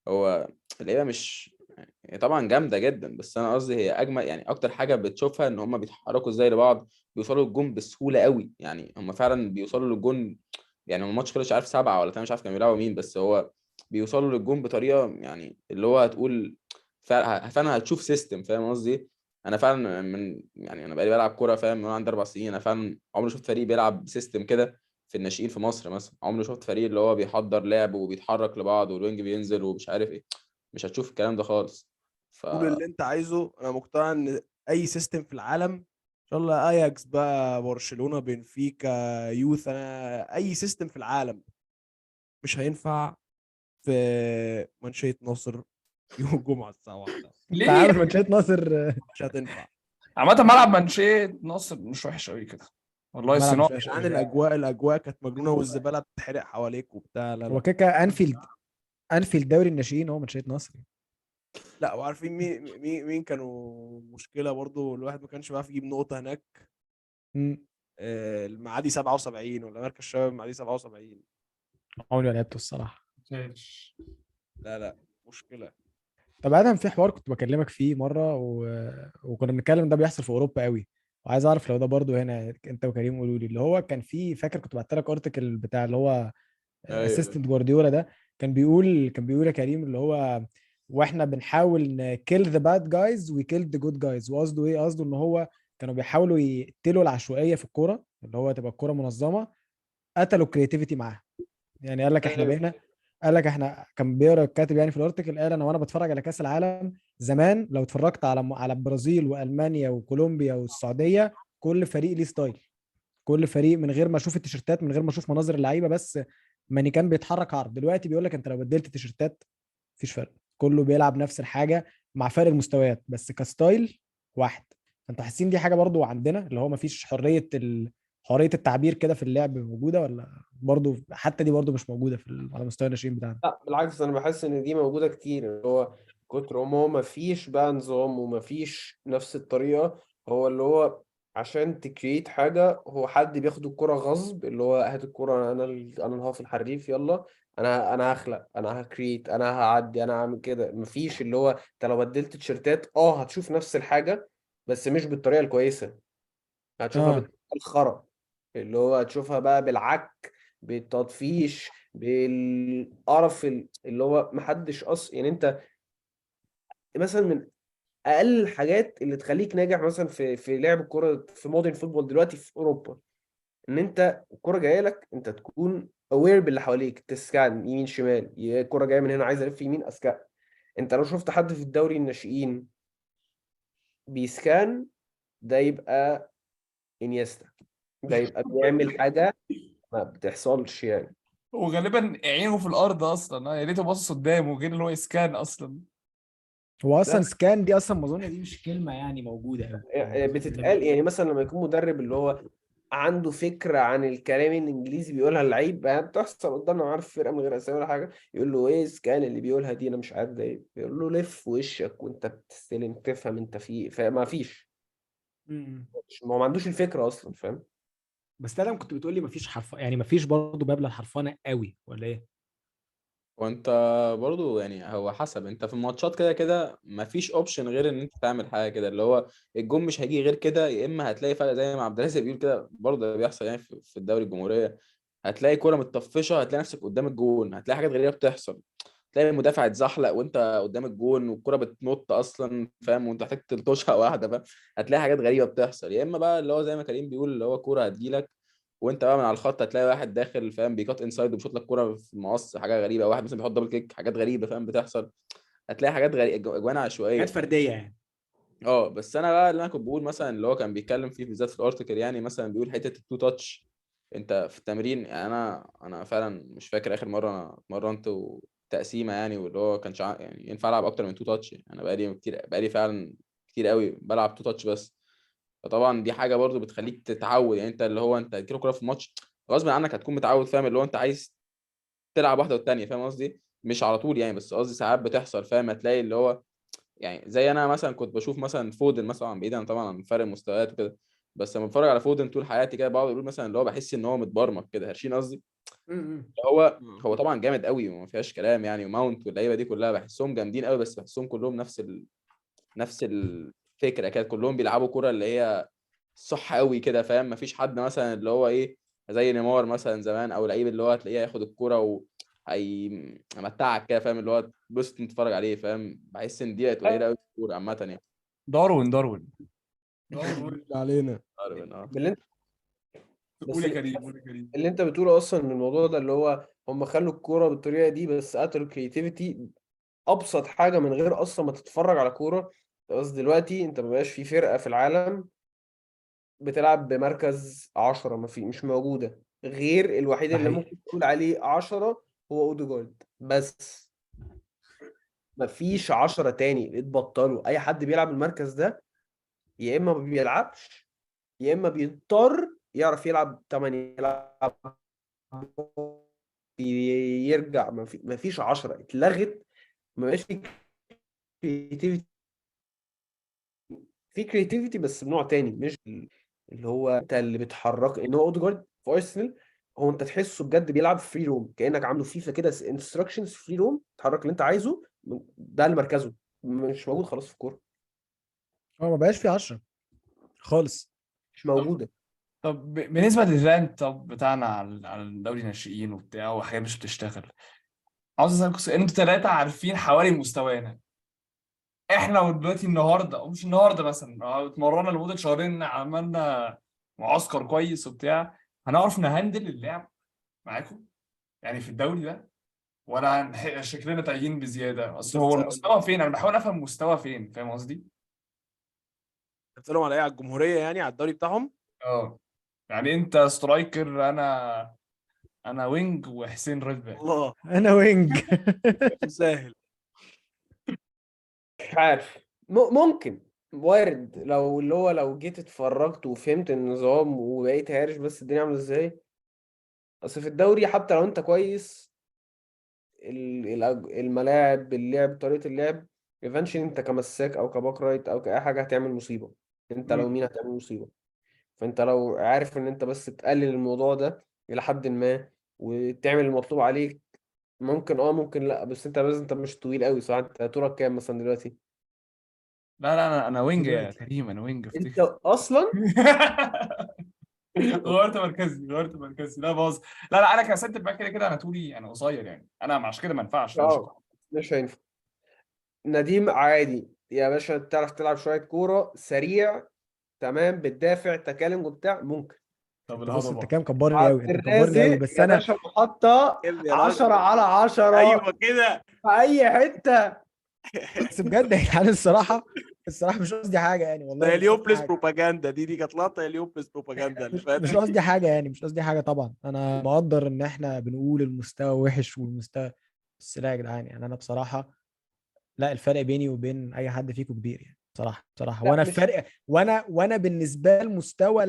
هو اللعيبه مش هي طبعا جامده جدا، بس انا قصدي هي اجمل، يعني اكتر حاجه بتشوفها ان هم بيتحركوا ازاي لبعض، بيوصلوا للجون بسهوله قوي، يعني هم فعلا بيوصلوا للجون. يعني هو الماتش خلص مش عارف 7 ولا 8، مش عارف كانوا بيلعبوا مين، بس هو بيوصلوا للجون بطريقه يعني اللي هو هتقول فعلا هتشوف سيستم، فاهم قصدي إيه؟ انا فعلا يعني انا بقالي بلعب كوره فاهم من وانا عندي 4 سنين، انا فعلا عمري شفت فريق بيلعب بسيستم كده في الناشئين في مصر مثلا. عمري شفت فريق اللي هو بيحضر لعب وبيتحرك لبعض والوينج بينزل ومش عارف ايه، مش هتشوف الكلام ده خالص. ف قول اللي انت عايزه، انا مقتنع ان اي سيستم في العالم، ان شاء الله اياكس بقى، برشلونة، بنفيكا، يوث، انا اي سيستم في العالم مش هينفع في منشية نصر يوم الجمعة الساعة 1. انت ليه؟ عامل ماتشات ناصر مش هتنفع. عامة ملعب منشيه نصر مش وحش قوي كده، والله الملعب الصناعة. مش وحش يعني قوي. الاجواء كانت مجنونة، والزبالة بتتحرق حواليك وبتاع. لا هو لا كيكا انفيلد دوري الناشئين هو ماتشات نصر. لا، وعارفين مين كانوا مشكلة برضو، الواحد ما كانش بيعرف يجيب نقطة هناك. مم. المعادي 77 ولا مركز شباب المعادي 77. عمري ما لعبته الصراحه. لا لا، مشكلة. طب ادم في حوار كنت بكلمك فيه مره وكنا بنتكلم ده بيحصل في اوروبا قوي، وعايز اعرف لو ده برضو هنا انت وكريم قولوا لي، اللي هو كان في فاكر كنت بعت لك ارتكل بتاع اللي هو ايوه اسيستنت جوارديولا ده، كان بيقول يا كريم اللي هو واحنا بنحاول نكيل ذا باد جايز وي كيل ذا جود جايز، وقصده ايه؟ قصده ان هو كانوا بيحاولوا يقتلوا العشوائيه في الكوره، اللي هو تبقى الكوره منظمه، قتلوا الكرياتيفيتي معاها. يعني قال لك احنا ايوه بقينا، قال لك احنا كان بيقرا الكاتب يعني في الارتكل، قال انا وانا بتفرج على كاس العالم زمان لو اتفرجت على البرازيل والمانيا وكولومبيا والسعوديه، كل فريق ليه ستايل، كل فريق من غير ما اشوف التيشيرتات، من غير ما اشوف مناظر اللعيبه، بس ماني كان بيتحرك عرض. دلوقتي بيقول لك انت لو بدلت التيشيرتات مفيش فرق، كله بيلعب نفس الحاجه مع فرق المستويات بس كستايل واحد. فانتوا حاسين دي حاجه برضو عندنا اللي هو مفيش حريه التعبير كده في اللعب موجوده، ولا برضو حتى دي برضو مش موجوده على مستوى الناشئين بتاعنا؟ لا بالعكس، انا بحس ان دي موجوده كتير، اللي هو كتر ما هو ما فيش بقى نظام وما فيش نفس الطريقه. هو اللي هو عشان تكريت حاجه، هو حد بياخد الكره غصب، اللي هو هات الكره، انا اللي هقف الحريف، يلا انا هخلق، انا هكريت، انا هعدي، انا هعمل كده. مفيش اللي هو انت لو بدلت تيشيرتات هتشوف نفس الحاجه، بس مش بالطريقه الكويسه، هتشوفها اه الخرا اللي هو تشوفها بقى بالعك، بالتطفيش، بالقرف اللي هو محدش يعني انت مثلا من اقل الحاجات اللي تخليك ناجح مثلا في لعب الكرة في مودرن فوتبول دلوقتي في اوروبا، ان انت الكرة جايه لك انت تكون اوير باللي حواليك، تسكان يمين شمال، الكرة جايه من هنا عايز الف يمين اسكان. انت لو شفت حد في الدوري الناشئين بيسكان، ده يبقى انيستا، ده يبقى بيعمل حاجة ما بتحصلش يعني. وغالبا عينه في الارض اصلا، يا ريته باصص قدامه غير ان هو يسكان اصلا. هو اصلا لا سكان دي اصلا ما اظن دي مش كلمه يعني موجوده قوي يعني بتتقال يعني مثلا لما يكون مدرب اللي هو عنده فكرة عن الكلام الإنجليزي بيقولها اللعيب، يعني بتحصل قدامنا، عارف فرقة من غير أسامي ولا حاجة، يقول له إيه سكان اللي بيقولها دي، أنا مش عارف ده إيه، يقول له لف وشك وأنت بتستلم تفهم أنت في إيه، فما فيش، ما هو ما عندوش الفكرة أصلا، فاهم. بس ده كنت بتقول لي مفيش حرف يعني مفيش برضه باب للحرفنه قوي ولا ايه؟ وانت برضو يعني هو حسب، انت في الماتشات كده كده مفيش اوبشن غير ان انت تعمل حاجه كده، اللي هو الجون مش هيجي غير كده، يا اما هتلاقي فرق زي ما عبد الرازق بيقول كده، برضه ده بيحصل يعني في الدوري الجمهوريه، هتلاقي كوره متطفشه، هتلاقي نفسك قدام الجون، هتلاقي حاجات غريبه بتحصل، تلاقي المدافع اتزحلق وانت قدام الجون والكرة بتنط اصلا، فاهم، وانت محتاج تلطشها واحده، فاهم، هتلاقي حاجات غريبه بتحصل، يا اما بقى اللي هو زي ما كريم بيقول اللي هو كوره هتجيلك وانت بقى من على الخط هتلاقي واحد داخل، فاهم، بيكات انسايد وبيشوط لك كوره في المقص، حاجه غريبه، واحد مثلا بيحط دبل كيك، حاجات غريبه، فاهم، بتحصل، هتلاقي حاجات غريبه، اجوان حاجات عشوائيه. فرديه يعني. اه بس انا بقى اللي انا كنت بقول مثلا اللي هو كان بيتكلم فيه بالذات في الارتكل، يعني مثلا بيقول حته التو تاتش، انت في التمرين، يعني انا فعلا مش فاكر اخر مره انا اتمرنت تقسيمه يعني، واللي هو كانش يعني ينفع العب اكتر من تو تاتش، انا بقالي كتير، بقالي فعلا كتير قوي بلعب تو تاتش بس، فطبعا دي حاجه برضو بتخليك تتعود، يعني انت اللي هو انت هتجيله كوره في الماتش غصب عنك هتكون متعود، فاهم، اللي هو انت عايز تلعب واحده والتانيه، فاهم قصدي، مش على طول يعني، بس قصدي ساعات بتحصل، فاهم، هتلاقي اللي هو يعني زي انا مثلا كنت بشوف مثلا فودن مثلا، بعيدا طبعا عن فرق المستويات وكده، بس لما بتفرج على فودن طول حياتي كده بقعد اقول مثلا اللي هو بحس ان هو متبرمج كده، هرشين قصدي، هو طبعا جامد قوي وما فيهاش كلام يعني، وماونت واللعيبه دي كلها بحسهم جامدين قوي، بس بحسهم كلهم نفس الفكره كده، كلهم بيلعبوا كرة اللي هي صح قوي كده، فاهم، ما فيش حد مثلا اللي هو ايه زي نيمار مثلا زمان، او لعيب اللي هو هتلاقيه ياخد الكرة هيمتعك كده، فاهم، اللي هو بص تتفرج عليه، فاهم، بحس ان دي بقت قليله قوي في الكوره عامه يعني. داروين. علينا. عارف اه. باللي انت قول بس يا كريم، قول يا كريم. اللي انت بتقوله اصلا من الموضوع ده اللي هو هم خلوا الكوره بالطريقه دي بس قتلوا الكرياتيفيتي. ابسط حاجه من غير اصلا ما تتفرج على كوره، بس دلوقتي انت مبقاش في فرقه في العالم بتلعب بمركز 10، ما في، مش موجوده، غير الوحيد ده اللي حقيقي. ممكن تقول عليه 10 هو اوديجارد بس. ما فيش 10 تاني، اتبطلوا اي حد بيلعب المركز ده يا اما ما بيلعبش يا اما بيضطر يعرف يلعب 8 يلعب يرجع. ما فيش 10 اتلغت، ما بقاش في كريتيفيتي. في كريتيفيتي بس بنوع تاني، مش اللي هو انت اللي بتحرك، ان هو اوديجارد في ارسنال هو انت تحسه بجد بيلعب فري روم، كانك عامله فيفا كده انستراكشنز فري روم، تحرك اللي انت عايزه، ده اللي مركزه مش موجود خلاص في الكوره، هو ما بقاش في 10 خالص. مش موجوده. طب بالنسبه للرانك طب بتاعنا على الدوري الناشئين وبتاع وحاجات مش بتشتغل، عاوز اسالكم سؤال، انتوا ثلاثه عارفين حوالي مستوانا، احنا دلوقتي النهارده او مش النهارده مثلا اتمرنا لمده شهرين، عملنا معسكر كويس وبتاع، هنعرف نهندل اللعب معاكم يعني في الدوري ده، ولا شكلنا تايهين بزياده؟ اصل هو بص المستوى فين؟ انا بحاول افهم المستوى فين، فاهم قصدي؟ بتكلم على ايه، على الجمهوريه يعني، على الدوري بتاعهم. اه يعني انت سترايكر، انا وينج وحسين رايت باك. الله انا وينج. مسهل. مش عارف، ممكن وارد، لو اللي هو لو جيت اتفرجت وفهمت النظام وبقيت عارف بس الدنيا عامله ازاي. اصل في الدوري حتى لو انت كويس، الملاعب، اللعب، طريقه اللعب، ايفنشلي انت كمساك او كباك رايت او كاي حاجه هتعمل مصيبه. انت لو مين هتعمل مصيبه. فانت لو عارف ان انت بس تقلل الموضوع ده الى حد ما وتعمل المطلوب عليك، ممكن ممكن لا، بس انت لازم، انت مش طويل قوي صح؟ انت طولك كام مثلا دلوقتي؟ لا انا وينج يا دلوقتي كريم، انا وينج انت افتكر. اصلا غيرت مركزي لا باظ. لا انا كسنتر باك كده انا طولي انا قصير يعني، انا عشان كده ما ينفعش. مش هينفع. نديم عادي يا باشا، تعرف تلعب شويه كوره، سريع تمام، بتدافع تكالنج وبتاع، ممكن. طب بص انت الهضبه كده مكبرني عبد قوي، انت مكبرني قوي، الرازق بس يا انا باشا محطه يا 10 راجل على 10 ايوه كده. في اي حته. بس بجد يا جدعان الصراحه مش قصدي حاجه يعني، والله ده مش قصدي اليوبلس حاجه. بروباجندا دي كانت لقطه اليوبلس بروباجندا اللي مش فاتت. قصدي حاجه يعني، مش قصدي حاجه طبعا. انا مقدر ان احنا بنقول المستوى وحش والمستوى، بس لا يا جدعان يعني انا بصراحه لا، الفرق بيني وبين اي حد فيكم كبير يعني، بصراحه لا وانا مش الفرق، وانا بالنسبه لمستوى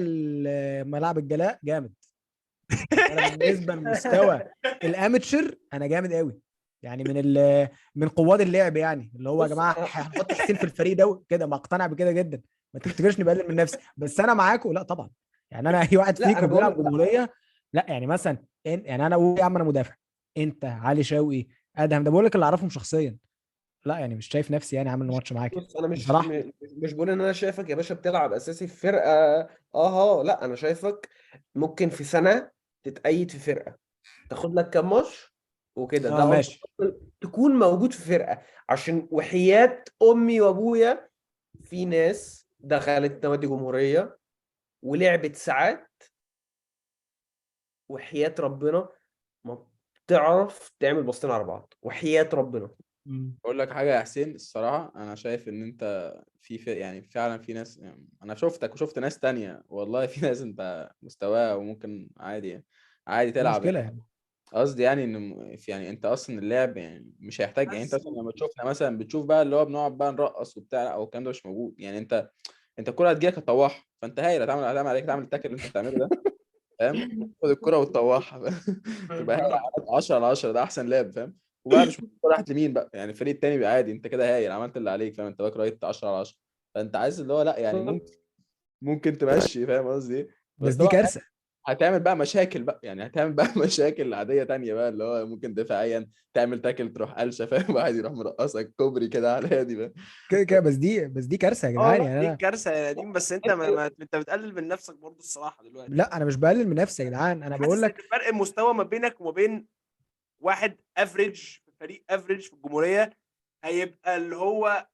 ملاعب الجلاء جامد. انا بالنسبه لمستوى الاماتشر انا جامد قوي يعني، من قواد اللعب يعني، اللي هو يا بص جماعه هنحط حسين في الفريق ده كده، ما اقتنع بكده جدا. ما تفتكرش اني بقلل من نفسي، بس انا معاكم لا طبعا. يعني انا اي واحد لا انا فيكم بيلعب بقول جمهوريه، لا يعني مثلا يعني انا اقول يا عم انا مدافع، انت علي شوقي ادهم، ده بقول لك اللي اعرفهم شخصيا، لا يعني مش شايف نفسي يعني عامل ماتش معاك بص انا بصراحه. مش بقول ان انا شايفك يا باشا بتلعب اساسي في فرقه. لا انا شايفك ممكن في سنه تتأيد في فرقه، تاخد لك كام ماتش وكده، اه ده قصدي. ماشي. تكون موجود في فرقه، عشان وحياة امي وابويا في ناس دخلت نوادي جمهوريه ولعبت ساعات، وحياة ربنا ما بتعرف تعمل بسطين على بعض، وحياة ربنا. اقول لك حاجه يا حسين، الصراحه انا شايف ان انت في يعني فعلا في ناس، يعني انا شفتك وشفت ناس تانية والله، في ناس انت مستواها وممكن عادي يعني، عادي دي تلعب مشكله يعني. يعني. قصدي يعني ان يعني انت اصلا اللعب يعني مش هيحتاج، يعني انت اصلا لما تشوفنا مثلا بتشوف بقى اللي هو بنقعد بقى نرقص وبتاع، او الكلام ده مش موجود يعني. انت الكوره هتجيلك هتطوحها، فانت هايل، هتعمل عليك تعمل التاكل اللي انت بتعمله ده، فاهم؟ خد الكرة وتطوحها تبقى هايل، 10 على 10، ده احسن لعب، فاهم؟ وبقى مش مهم راحت لمين بقى، يعني الفريق التاني بيبقى عادي، انت كده هايل عملت اللي عليك، فاهم؟ انت باك رايت 10 على 10، فانت عايز اللي هو لا يعني ممكن تمشي، فاهم قصدي ايه؟ بس بس دي طبعا كارثه. هتعمل بقى مشاكل بقى، يعني هتعمل بقى مشاكل عادية تانية بقى، اللي هو ممكن دفاعيا تعمل تاكل تروح قلشة، فاهم؟ واحد يروح مرقصك كوبري كده على هادي، فاهم؟ كده كده، بس دي كارثه يا جدعان لا يعني. دي انا الكارثه يا نديم، بس انت انت بتقلل من نفسك برضو الصراحه دلوقتي. لا انا مش بقلل من نفسي يا جدعان، انا بقول حاسس ان لك فرق المستوى ما بينك وما بين واحد افريج في فريق افريج في الجمهوريه هيبقى اللي هو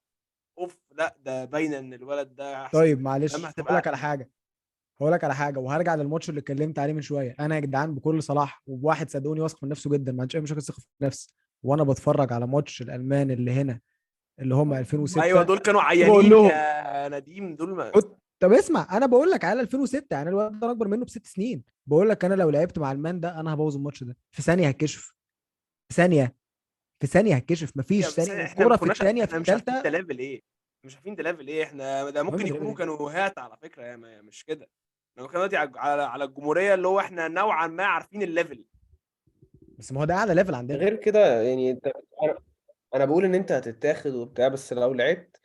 اوف، لا ده باينه ان الولد ده احسن طيب مني، فاهم؟ معلش هقول هتبقى لك على حاجه، وهرجع للماتش اللي اتكلمت عليه من شويه. انا يا جدعان بكل صلاح وبواحد صدقوني واثق من نفسه جدا، ما عنديش اي مشاكل ثقه في النفس، وانا بتفرج على ماتش الالمان اللي هنا اللي هم ايوه 2006، دول كانوا بقول عيانين لهم يا نديم دول ما... طب اسمع، انا بقول لك على 2006 يعني الواد ده اكبر منه ب6 سنين، بقول لك انا لو لعبت مع المان ده انا هبوظ الماتش ده في ثانيه، هتكشف في ثانيه، هتكشف، يا مفيش بس ثانيه احنا ما الكوره في كناش، الثانيه في احنا مش عارفين ده الثالثه. ليفل ايه، مش عارفين ده ليفل ايه، احنا ده ممكن يكونوا ايه كانوا هات على فكره يا مش كده. لو كانوا دلوقتي على الجمهوريه اللي هو احنا نوعا ما عارفين الليفل. بس ما هو ده اعلى ليفل عندنا. غير كده يعني انت، انا بقول ان انت هتتاخد وبتاع، بس لو لعبت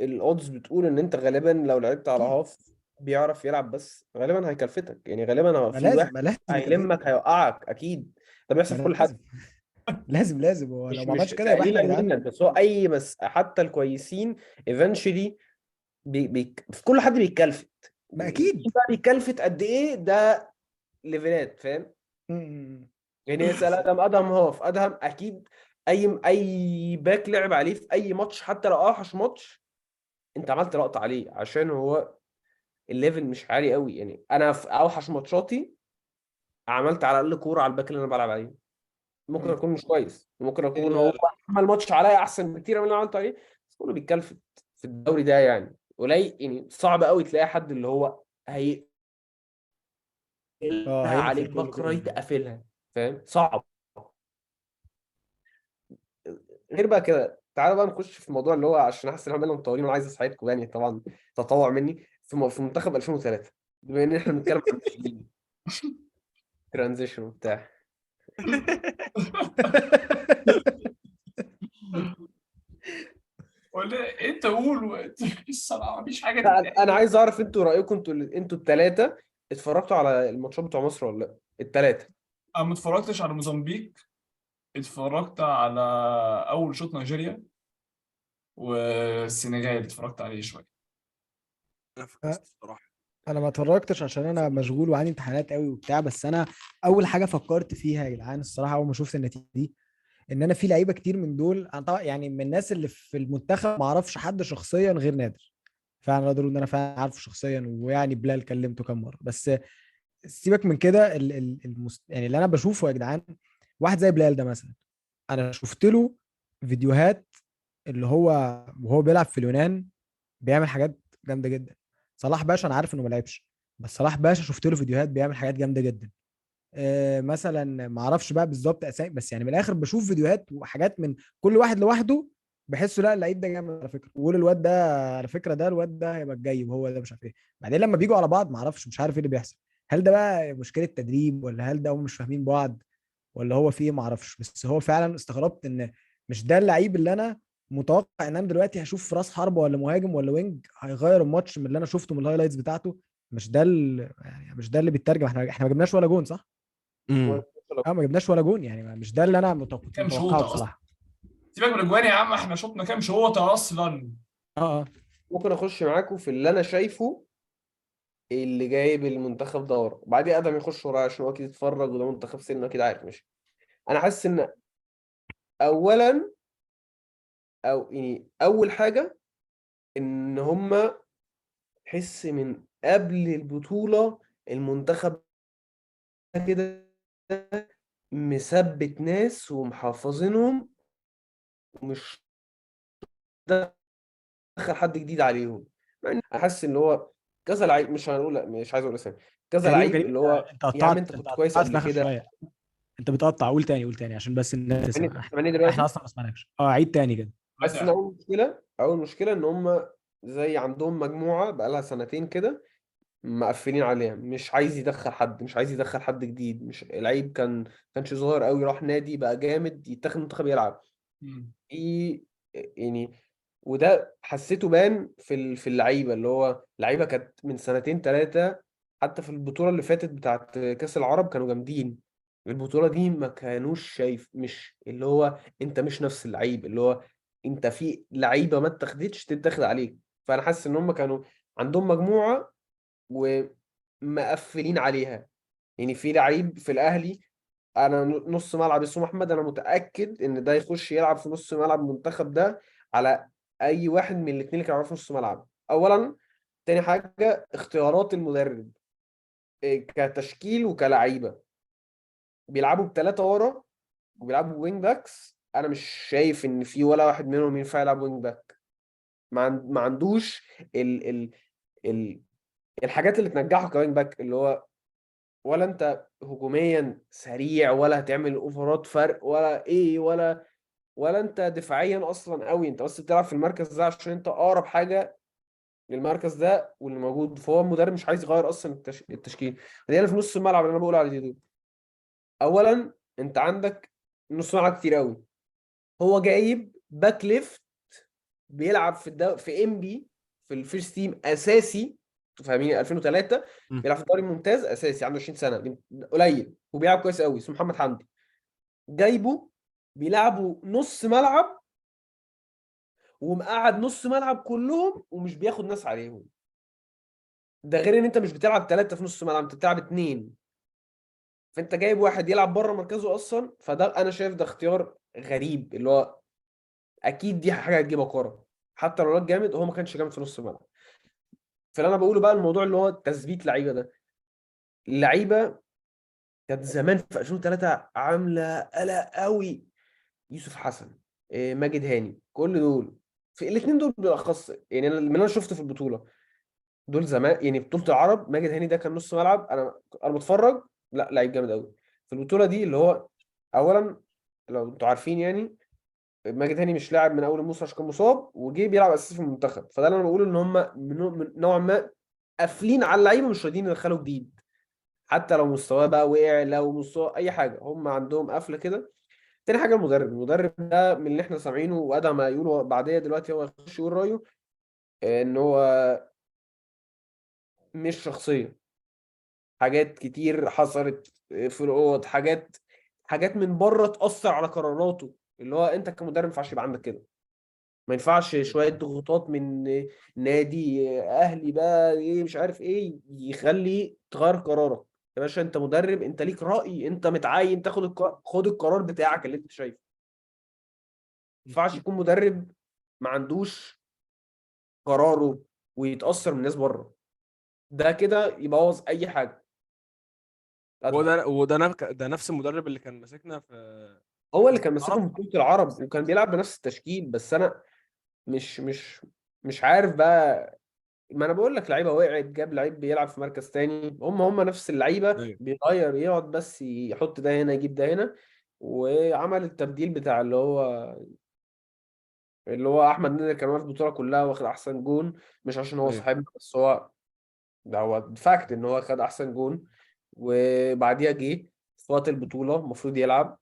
الاودز بتقول ان انت غالبا لو لعبت على اكيد. هاف بيعرف يلعب، بس غالبا هيكلفتك، يعني غالبا ما في لازم واحد ما لازم يكلفني. هيلمك هيوقعك اكيد. ده بيحصل ما في كل حد. لازم لازم هو لو مش ما مش عملش كده يبقى احنا تقليلا يا جدعان. منك، بس هو اي بس حتى الكويسين eventually في كل حد بيتكلفت. ما اكيد. مين بقى بيتكلفت قد ايه ده؟ ليفلات، فاهم؟ م- يعني اسال ادهم هاف، ادهم اكيد اي باك لعب عليه في اي ماتش، حتى لو اوحش ماتش انت عملت لقطه عليه، عشان هو الليفل مش عالي قوي. يعني انا في اوحش ماتشاتي عملت على الاقل كوره على الباك اللي انا بلعب عليه. ممكن م. اكون مش كويس، ممكن اكون هو هي عمل ماتش عليا احسن بكتير من اللي أنا عملت عليه، بس كله بيتكلفت في الدوري ده يعني. قليل يعني، صعب قوي تلاقي حد اللي هو هيقفلها اه هيقفل عليك كله باك كده رايت يعني. قافلها، فاهم؟ صعب. غير بقى كده، تعالى بقى نخش في الموضوع اللي هو، عشان احس ان احنا بقينا مطولين وانا عايز اساعدكم يعني، طبعا تطوع مني في منتخب 2003، بما ان احنا بنتكلم عن الناشئين، ترانزيشن وبتاع. ولا انت قول الصراحه مفيش حاجه لا انا تتقال. عايز اعرف انتوا رايكم، انتوا الثلاثه اتفرجتوا على الماتشات بتوع مصر ولا لا؟ الثلاثه. انا ما اتفرجتش على موزمبيق، اتفرجت على اول شوط نيجيريا والسنغال اتفرجت عليه شويه. انا فكست الصراحه. انا ما اتفرجتش عشان انا مشغول وعندي امتحانات قوي وبتاع، بس انا اول حاجه فكرت فيها يا جدعان الصراحه اول ما شفت النتيجه دي، ان انا في لعيبه كتير من دول انا طبعا يعني من الناس اللي في المنتخب ما اعرفش حد شخصيا غير نادر. فعلا اقدر اقول ان انا فعلا عارفه شخصيا، ويعني بلال كلمته كام مره. بس سيبك من كده يعني اللي انا بشوفه يا جدعان، واحد زي بلال ده مثلا، انا شفت له فيديوهات اللي هو وهو بيلعب في اليونان بيعمل حاجات جامده جدا. صلاح باشا انا عارف انه ما لعبش، بس صلاح باشا شفت له فيديوهات بيعمل حاجات جامده جدا. مثلا ما اعرفش بقى بالظبط اسامي، بس يعني من الاخر بشوف فيديوهات وحاجات من كل واحد لوحده، بحسه لا اللعيب ده جامد على فكره، وقول الواد ده على فكره ده الواد ده هيبقى الجاي وهو ده مش عارف ايه. بعدين لما بيجوا على بعض ما اعرفش، مش عارف ايه اللي بيحصل. هل ده بقى مشكله تدريب، ولا هل ده هم مش فاهمين بعض، ولا هو في ايه ما اعرفش. بس هو فعلا استغربت ان مش ده اللعيب اللي انا متوقع ان انا دلوقتي هشوف راس حربه ولا مهاجم ولا وينج هيغير الماتش من اللي انا شفته من الهايلايتس بتاعته. مش ده يعني مش ده اللي بيترجم. احنا ما جبناش ولا جون صح؟ اه ما جبناش ولا جون، يعني مش ده اللي انا كنت كام متوقعه شوطه اصلا؟ بصراحه. سيبك من الاجوان يا عم، احنا شطنا كام شوطه اصلا. اه اه. ممكن اخش معاكم في اللي انا شايفه اللي جايب المنتخب ده ورا، وبعدين ادم يخش وراه عشان هو اكيد اتفرج وده منتخب سنه اكيد عارف. ماشي. انا حاسس ان اولا، او يعني اول حاجه، ان هما حس من قبل البطوله المنتخب كده مثبت ناس ومحافظينهم، ومش دخل حد جديد عليهم. مع ان احس ان هو كذا لعيب، مش هنقول لا، مش عايز اقول اسامي، كذا كريم لعيب كريم اللي هو انت يا عم قطعت، انت انت كنت كويس قطعت في قبل اخر كده. شويه. انت بتقطع، قول تاني قول تاني عشان بس الناس تسمع. سامعني احنا دلوقتي. اصلا ما سمعناكش. اه عيد تاني كده. دلوقتي حاسس ان اول مشكله ان هم زي عندهم مجموعه بقالها سنتين كده مقفلين عليها، مش عايز يدخل حد، مش عايز يدخل حد جديد. مش لعيب كانش صغير قوي راح نادي بقى جامد يتاخد منتخب يلعب مم. في يعني. وده حسيته بان في اللعيبه، اللي هو لعيبه كانت من سنتين ثلاثه، حتى في البطوله اللي فاتت بتاعت كاس العرب كانوا جامدين. البطوله دي ما كانوش شايف، مش اللي هو انت مش نفس اللعيب، اللي هو انت في لعيبه ما اتاخدتش تتاخد عليك. فانا حاسس ان هم كانوا عندهم مجموعه ومقفلين عليها. يعني في لعيب في الاهلي، انا نص ملعب اسمه احمد، انا متاكد ان ده يخش يلعب في نص ملعب المنتخب ده على اي واحد من الاثنين اللي كانوا يلعبوا في نص ملعب. اولا. تاني حاجه اختيارات المدرب، كتشكيل وكلعيبه، بيلعبوا بثلاثه ورا وبيلعبوا وينج باكس. انا مش شايف ان في ولا واحد منهم ينفع يلعب وينج باك. ما عندوش ال ال ال الحاجات اللي تنجحه كوينج باك، اللي هو ولا انت هجوميا سريع، ولا هتعمل اوفرات فرق، ولا ايه، ولا انت دفاعيا اصلا قوي. انت بس بتلعب في المركز ده عشان انت اقرب حاجه للمركز ده واللي موجود. فهو المدرب مش عايز يغير اصلا التشكيل. دي اللي في نص الملعب اللي انا بقول عليه دول. اولا انت عندك نص ملعب كتير قوي. هو جايب باك ليفت بيلعب في ام بي في الفيرست تيم اساسي، انتوا فاهمين؟ 2003 مم. بيلعب في الدوري الممتاز اساسي، عنده 20 سنه، قليل وبيلعب كويس قوي، اسمه محمد حمدي. جايبه بيلعبوا نص ملعب ومقعد نص ملعب كلهم ومش بياخد ناس عليهم. ده غير ان انت مش بتلعب ثلاثه في نص ملعب، انت بتلعب اثنين. فانت جايب واحد يلعب بره مركزه اصلا. فده انا شايف ده اختيار غريب، اللي هو اكيد دي حاجه هتجيبها كوره. حتى لو الواد جامد، هو ما كانش جامد في نص الملعب. فاللي انا بقوله بقى الموضوع اللي هو تثبيت لعيبه ده. اللعيبه كانت زمان في 2003 عامله قلق قوي. يوسف حسن، ماجد هاني، كل دول، في الاثنين دول بالاخص. يعني من اللي انا شفته في البطوله دول زمان، يعني بطوله العرب، ماجد هاني ده كان نص ملعب. انا بتفرج، لا لعيب جامد قوي. في البطوله دي اللي هو اولا، لو انتوا عارفين يعني، ماجد هاني مش لاعب من اول الموسم عشان كان مصاب، وجه بيلعب اساسي في المنتخب. فده اللي انا بقوله، ان هم من نوعا ما قافلين على اللعيبه، مش راضيين يدخلوا جديد. حتى لو مستواه بقى وقع، لو مستوى اي حاجه، هم عندهم قفله كده. تاني حاجه المدرب ده من اللي احنا سامعينه، وادم ما يقولوا بعديه دلوقتي هو يخش يقول رايه، ان هو مش شخصيه. حاجات كتير حصلت في الاوض، حاجات من بره تاثر على قراراته، اللي هو انت كمدرب ما ينفعش يبقى عندك كده. ما ينفعش شويه ضغوطات من نادي اهلي بقى ايه مش عارف ايه يخلي تغير قرارك. يا باشا انت مدرب، انت ليك رأي، انت متعين تاخد خد القرار بتاعك اللي انت شايفه. ما ينفعش يكون مدرب ما عندوش قراره ويتأثر من الناس بره، ده كده يبوظ اي حاجه. ده نفس المدرب اللي كان ماسكنا في هو اللي كاس كان العرب. ماسكهم في بطولة العرب وكان بيلعب بنفس التشكيل، بس انا مش عارف بقى. ما انا بقول لك لعيبه وقعت، جاب لعيب بيلعب في مركز تاني، هم نفس اللعيبه، ايوه بيغير يقعد بس يحط ده هنا يجيب ده هنا. وعمل التبديل بتاع اللي هو احمد نادر كان واخد البطوله كلها واخد احسن جون، مش عشان هو ايوه صاحبنا بس هو ده هو فاكت ان هو خد احسن جون. وبعديها جه في وقت البطوله المفروض يلعب،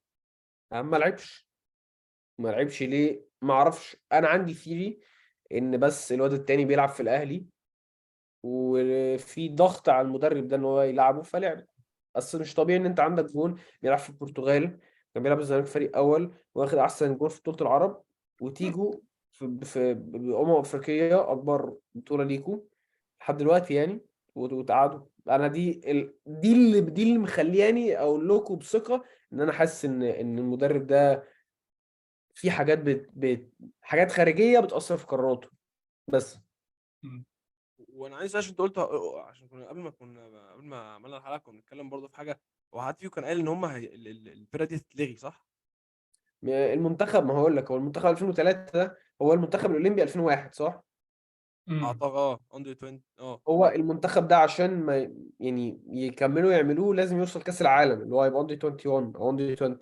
ما لعبش. ما لعبش ليه ما اعرفش. انا عندي ثيري ان بس الواد التاني بيلعب في الاهلي وفي ضغط على المدرب ده ان هو يلعبه فلعب. بس مش طبيعي ان انت عندك جون بيلعب في البرتغال، كان بيلعب الزمالك فريق اول واخد احسن جون في بطولة العرب، وتيجوا في افريقية اكبر بطولة ليكوا لحد دلوقتي يعني، وتقعدوا. انا دي اللي مخلياني اقول لكم بثقة ان انا حاسس ان المدرب ده في حاجات حاجات خارجية بتأثر في قراراته بس. مم. وانا عايز عشان انت قلت عشان قبل ما عملنا الحلقه كنا بنتكلم برضه في حاجه. وحد فيكم كان قال ان هم الفرقه دي تتلغي صح؟ المنتخب، ما هقول لك، هو المنتخب 2003 ده هو المنتخب الاولمبي 2001 صح؟ مم. اعتقد اندر 20 هو المنتخب ده عشان ما يعني يكملوا يعملوه لازم يوصل كاس العالم اللي هو يبقى اندر 21 او اندر 20.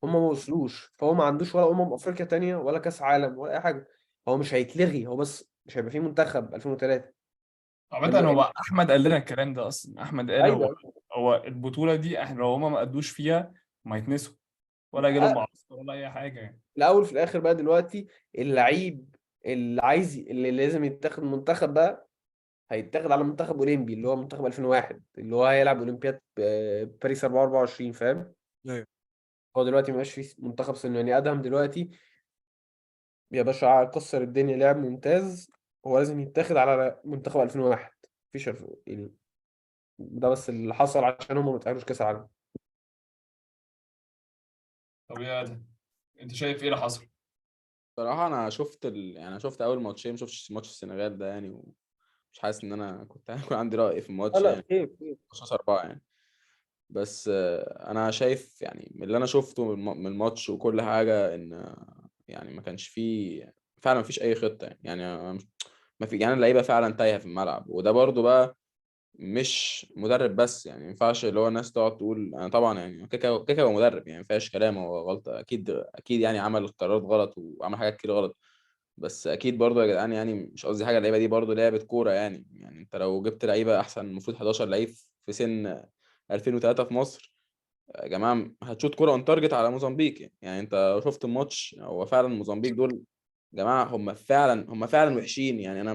هم ما وصلوش، فهو ما عندوش ولا افريقيا تانية ولا كاس عالم ولا اي حاجه. هو مش هيتلغي، هو بس مش هيبقى فيه منتخب 2003. عامة الم... هو ال... احمد قال لنا الكلام ده اصلا. احمد قال هو ايوه. هو البطولة دي احنا لو هما ما قدوش فيها ما يتنسوا ولا جالهم معسكر ولا اي حاجة يعني. الاول في الاخر بقى دلوقتي اللعيب اللي لازم يتاخد منتخب بقى هيتاخد على منتخب اولمبي اللي هو منتخب 2001 اللي هو هيلعب اولمبياد باريس 2024 فاهم. ايوه هو دلوقتي مبقاش في منتخب سن يعني ادهم دلوقتي يا باشا كسر الدنيا لعب ممتاز، هو لازم يتاخد على منتخب 2001. مفيش يعني ده بس اللي حصل عشان هم ما تأهلوش كاس العالم. طب يا ادم انت شايف ايه اللي حصل؟ صراحة أنا شفت يعني أنا شفت أول ماتشين، ما شفتش ماتش السنغال ده يعني، ومش حاسس إن أنا كنت هيكون عندي رأي في لا الماتش لا يعني. خير خير. 4 يعني. بس أنا شايف يعني من اللي أنا شفته من الماتش وكل حاجة إن يعني ما كانش فيه فعلا، ما فيش أي خطة يعني ما في يعني اللعيبة فعلا تايهة في الملعب. وده برضو بقى مش مدرب بس يعني، ما ينفعش اللي هو الناس تقعد تقول انا طبعا يعني كيكا كيكا هو مدرب يعني ما فيهاش كلام، هو غلطه اكيد اكيد يعني، عمل قرارات غلط وعمل حاجات كتير غلط. بس اكيد برضو يا جدعان يعني مش قصدي حاجه، اللعيبه دي برضو لعبه كوره يعني انت لو جبت لعيبه احسن المفروض 11 لعيب في سن 2003 في مصر يا جماعه هتشوط كوره اون تارجت على موزمبيق يعني انت لو شفت الماتش هو فعلا موزمبيق دول يا جماعه هم فعلا وحشين يعني. انا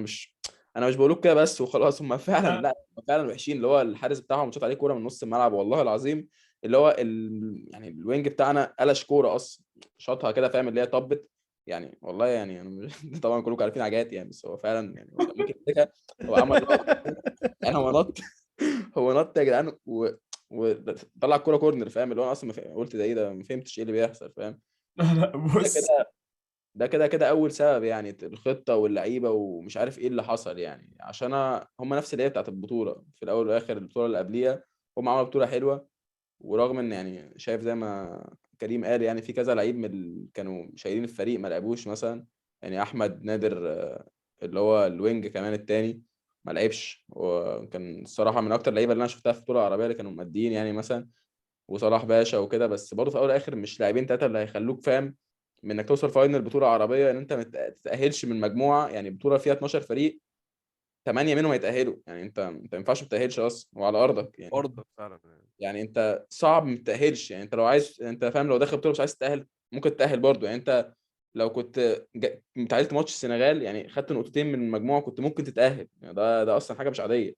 مش بقول كده بس وخلاص، هم فعلا لا هم فعلا وحشين. اللي هو الحارس بتاعهم شاط عليه كوره من نص الملعب والله العظيم، اللي هو يعني الوينج بتاعنا قلش كوره اصلا، شاطها كده فاهم اللي هي طبت يعني والله يعني انا مش طبعا كلكم عارفين حاجات يعني، بس هو فعلا يعني هو ممكن يمسكها. هو عمل اللي هو يعني هو نط هو نط يا جدعان وطلع الكوره كورنر فاهم اللي هو انا اصلا قلت ده ايه ده، ما فهمتش ايه اللي بيحصل فاهم. لا لا ده بص. كده ده كده كده اول سبب يعني الخطه واللعيبه ومش عارف ايه اللي حصل يعني، عشان هم نفس اللعيبه بتاعت البطوله في الاول والاخر. البطوله اللي قبليها هم عملوا بطوله حلوه، ورغم ان يعني شايف زي ما كريم قال يعني في كذا لعيب كانوا شايلين الفريق ما لعبوش مثلا. يعني احمد نادر اللي هو الوينج كمان التاني ما لعبش، وكان الصراحه من اكتر اللعيبه اللي انا شفتها في البطوله العربيه اللي كانوا ماديين يعني مثلا. وصلاح باشا وكده، بس برضه في الاول والاخر مش لاعبين ثلاثه اللي هيخلوك فاهم من انك توصل فاينل بطوله عربيه ان انت ما تتاهلش من مجموعه يعني بطوله فيها 12 فريق 8 منهم هيتاهلوا يعني انت ما ينفعش ما تتاهلش اصلا وعلى ارضك يعني. برضه فعلا يعني. يعني انت صعب ما تتاهلش يعني، انت لو عايز انت فاهم لو داخل بطوله مش عايز تتاهل ممكن تتاهل برضه يعني. انت لو كنت تعادلت ماتش السنغال يعني خدت نقطتين من المجموعه كنت ممكن تتاهل يعني، ده اصلا حاجه مش عاديه.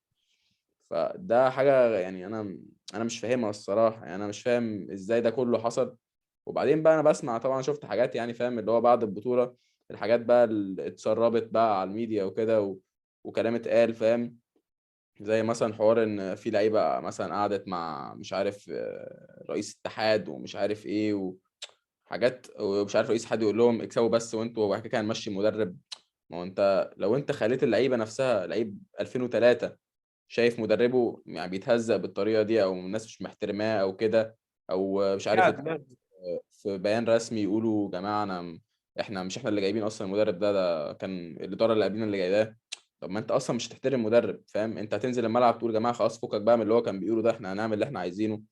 فده حاجه يعني انا مش فاهمها الصراحه يعني، انا مش فاهم ازاي ده كله حصل. وبعدين بقى انا بسمع طبعا شفت حاجات يعني فاهم اللي هو بعد البطوله الحاجات بقى اللي اتسربت بقى على الميديا وكده وكلام اتقال، فاهم؟ زي مثلا حوار ان في لعيبه مثلا قعدت مع مش عارف رئيس اتحاد ومش عارف ايه وحاجات، ومش عارف رئيس اتحاد يقول لهم اكسبوا بس وانتوا، وبعد كده هنمشي المدرب. ما هو انت لو انت خليت اللعيبه نفسها لعيب 2003 شايف مدربه يعني بيتهزق بالطريقه دي، او الناس مش محترماه او كده، او مش عارف في بيان رسمي يقولوا جماعه احنا مش احنا اللي جايبين اصلا المدرب ده كان الاداره اللي قبلنا اللي جايباه. طب ما انت اصلا مش هتحترم مدرب، فاهم؟ انت هتنزل الملعب تقول يا جماعه خلاص فكك بقى من اللي هو كان بيقوله ده، احنا هنعمل اللي احنا عايزينه.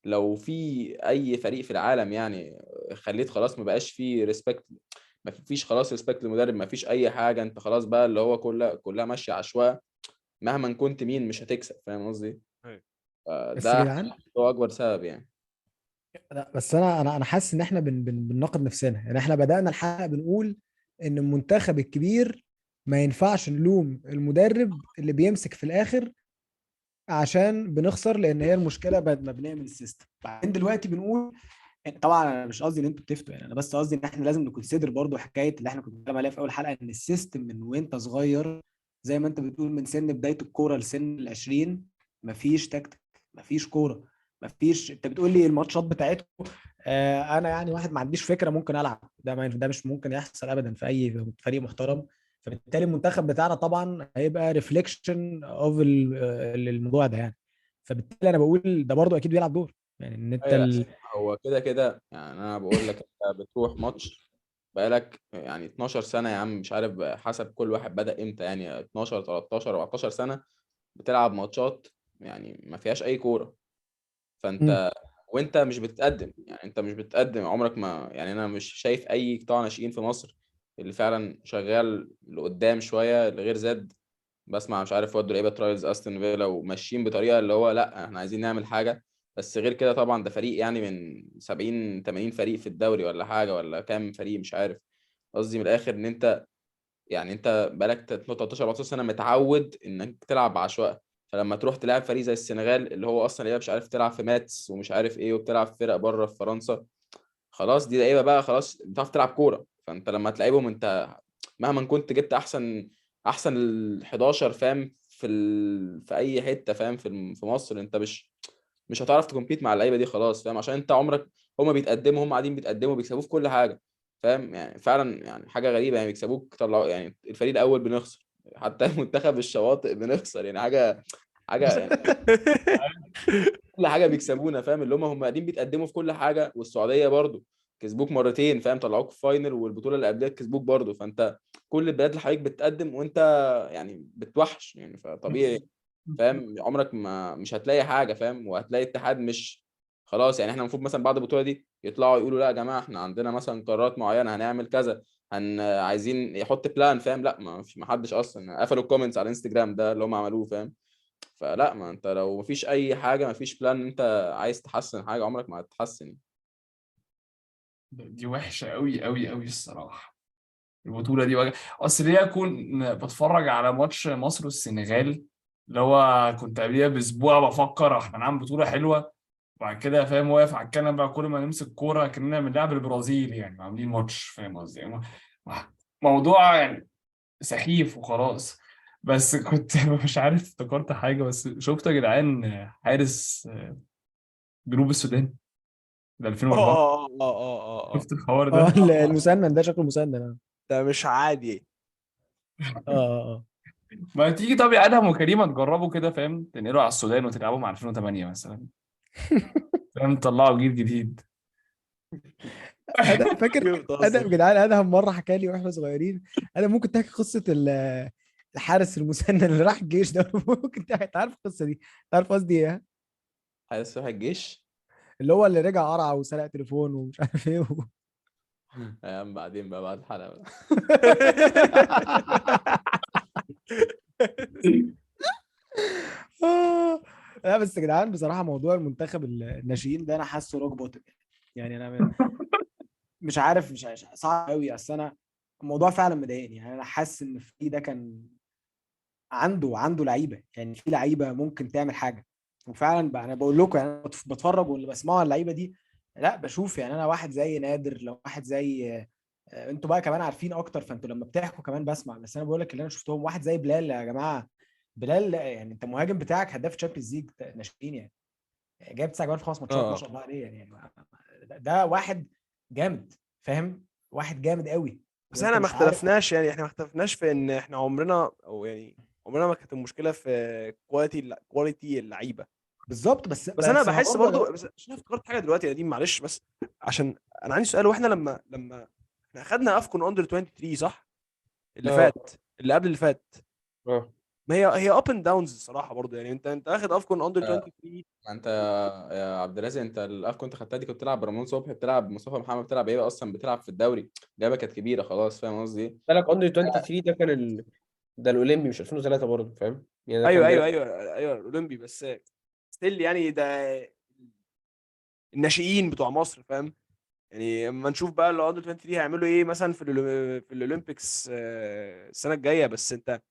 لو في اي فريق في العالم يعني خليت خلاص ما بقاش فيه ريسبكت، ما فيش خلاص ريسبكت للمدرب، ما فيش اي حاجه، انت خلاص بقى اللي هو كلها ماشيه عشوائي، مهما كنت مين مش هتكسب، فاهم قصدي؟ أيوة. بس يا ده جدعان، هو اكبر سبب يعني. لا بس انا حاسس ان احنا بنناقض نفسنا. يعني احنا بدأنا الحلقة بنقول ان المنتخب الكبير ما ينفعش نلوم المدرب اللي بيمسك في الاخر عشان بنخسر، لان هي المشكله بقت مبنيه من السيستم. بعدين دلوقتي بنقول طبعا انا مش قصدي ان انتوا بتفتوا، يعني انا بس قصدي ان احنا لازم نكونسيدر برضو حكايه اللي احنا كنا بنتكلم عليها في اول حلقه، ان السيستم من وانت صغير زي ما انت بتقول من سن بدايه الكوره لسن ال 20 مفيش تكتيك، مفيش كوره، مفيش. انت بتقول لي الماتشات بتاعتكم، انا يعني واحد ما عنديش فكره ممكن العب ده، ده مش ممكن يحصل ابدا في اي فريق محترم. فبالتالي المنتخب بتاعنا طبعا هيبقى ريفليكشن اوف الموضوع ده يعني. فبالتالي انا بقول ده برضو اكيد بيلعب دور، يعني ان انت ايوه هو كده كده يعني، انا بقول لك انت بتروح ماتش بقالك يعني 12 سنه يا عم، مش عارف حسب كل واحد بدأ امتى، يعني 12 13 14 سنه بتلعب ماتشات يعني ما فيهاش اي كوره. مم. فانت وانت مش بتتقدم، يعني انت مش بتتقدم عمرك ما، يعني انا مش شايف اي قطاع ناشئين في مصر اللي فعلا شغال لقدام شويه لغير زاد. بسمع مش عارف ودوا لعيبه ترايلز استون فيلا وماشيين بطريقه اللي هو لا احنا عايزين نعمل حاجه، بس غير كده طبعا ده فريق يعني من 70 80 فريق في الدوري ولا حاجه، ولا كام فريق مش عارف. قصدي من الاخر ان انت يعني انت بقالك 13 14 سنه متعود انك تلعب بعشوائي، فلما تروح تلعب فريق زي السنغال اللي هو اصلا لعيبه مش عارف تلعب في ماتس ومش عارف ايه وبتلعب في فرق بره في فرنسا، خلاص دي لعيبه بقى خلاص بتعرف تلعب كوره. فانت لما تلعبهم انت مهما كنت جبت احسن ال 11، فاهم؟ في اي حته، فاهم؟ في مصر انت مش هتعرف تكمبيت مع اللعيبه دي خلاص، فاهم؟ عشان انت عمرك هما بيتقدموا، هم قاعدين بيتقدموا بيكسبوه في كل حاجه، فاهم؟ يعني فعلا يعني حاجه غريبه يعني بيكسبوك طلعوا يعني الفريق الاول بنخسر، حتى منتخب الشواطئ بنخسر، يعني حاجه يعني كل حاجه بيكسبونا، فاهم؟ اللي هم قاعدين بيتقدموا في كل حاجه، والسعوديه برضو كسبوك مرتين، فاهم؟ طلعوك في فاينل، والبطوله اللي قبلها كسبوك برضو. فانت كل البلاد اللي حواليك بتقدم وانت يعني بتوحش يعني، فطبيعي فاهم عمرك ما مش هتلاقي حاجه، فاهم؟ وهتلاقي اتحاد مش خلاص يعني. احنا المفروض مثلا بعد البطوله دي يطلعوا يقولوا لا يا جماعه احنا عندنا مثلا قرارات معينه هنعمل كذا، عايزين يحط بلان، فاهم؟ لا ما حدش اصلا قفلوا الكومنتس على الانستجرام ده اللي هم عملوه، فاهم؟ فلا، ما انت لو مفيش اي حاجه، مفيش بلان انت عايز تحسن حاجه، عمرك ما هتتحسن. دي وحشه قوي قوي قوي الصراحه. البطوله دي اصل ليه اكون بتفرج على ماتش مصر والسنغال اللي هو كنت قبليها باسبوع بفكر احنا هنعمل بطوله حلوه، وبعد كده فاهم واقف على الكنبه كل ما نمسك كوره كاننا بنلعب البرازيل يعني عاملين ماتش، فاهم قصدي يعني موضوع يعني سخيف وخلاص. بس كنت مش عارف افتكرت حاجه، بس شفت يا جدعان حارس جنوب السودان ده 2004؟ اه شفت الحوار اه ده؟ المسنن ده شكله مسنن ده مش عادي. اه ما تيجي طب يا ادهم وكريمه تجربوا كده، فاهم؟ تنقلوا على السودان وتلعبوا مع 2008 مثلا، فاهم؟ تطلعوا جيل جديد. ادم فاكر. كده ادم بتهزر. جدعان، ادم مره حكى لي واحنا صغيرين. ادم ممكن تحكي قصه الحارس المسنن اللي راح الجيش ده؟ ممكن انت عارف القصه دي؟ عارف قصدي ايه؟ حارس راح الجيش. اللي هو اللي رجع قرع وسرق تليفون ومش عارف ايه يا عم بعدين بقى بعد الحلقه بقى. لا بس يا جدعان بصراحه موضوع المنتخب الناشئين ده انا حاسه روك بوتم. يعني انا مش عارف، مش صعب قوي. اصل انا الموضوع فعلا مضايقني. يعني انا حاسس ان في ده كان عنده لعيبه، يعني في لعيبه ممكن تعمل حاجه. وفعلا بقى انا بقول لكم يعني انا بتفرج واللي بسمعه عن اللعيبه دي، لا بشوف يعني انا واحد زي نادر، لو واحد زي انتوا بقى كمان عارفين اكتر، فانتوا لما بتحكوا كمان بسمع، بس انا بقول لك اللي انا شفتهم. واحد زي بلال يا جماعه، بلال يعني انت مهاجم بتاعك هداف تشامبيونز ليج ناشئين يعني، جايب 9 جوان في 5 ماتشات، ما شاء الله عليه يعني ده واحد جامد، فاهم؟ واحد جامد قوي، بس وانت احنا ما مش عارف. اختلفناش، يعني احنا ما اختلفناش في ان احنا عمرنا، او يعني عمرنا ما كانت المشكله في كواليتي اللعيبه. بالظبط، بس بس انا بس ما بحس برضه برضو، بس عشان أنا افتكرت حاجه دلوقتي يا قديم، معلش بس عشان انا عندي سؤال. واحنا لما احنا اخدنا افكون اندر 23 صح؟ اللي اه فات، اللي قبل اللي فات، اه ما هي اب اند داونز الصراحه برضو. يعني انت اخد افكون اندر 23. ما انت يا عبد الرازق، انت الاف كنت خدتها دي، كنت بتلعب برمضان صبحي، بتلعب مصطفى محمد، بتلعب ايه اصلا، بتلعب في الدوري، لعبه كانت كبيره خلاص، فاهم قصدي ايه؟ بالك اندر 23 ده كان ده الاولمبي مش 2003 برضه، فاهم يعني، ده ايوه كان ايوه بيلعب. ايوه ايوه الاولمبي، بس ستيل يعني ده الناشئين بتوع مصر، فاهم؟ يعني اما نشوف بقى اللي اندر 23 هيعملوا ايه مثلا في الاولمبيكس السنه الجايه. بس انت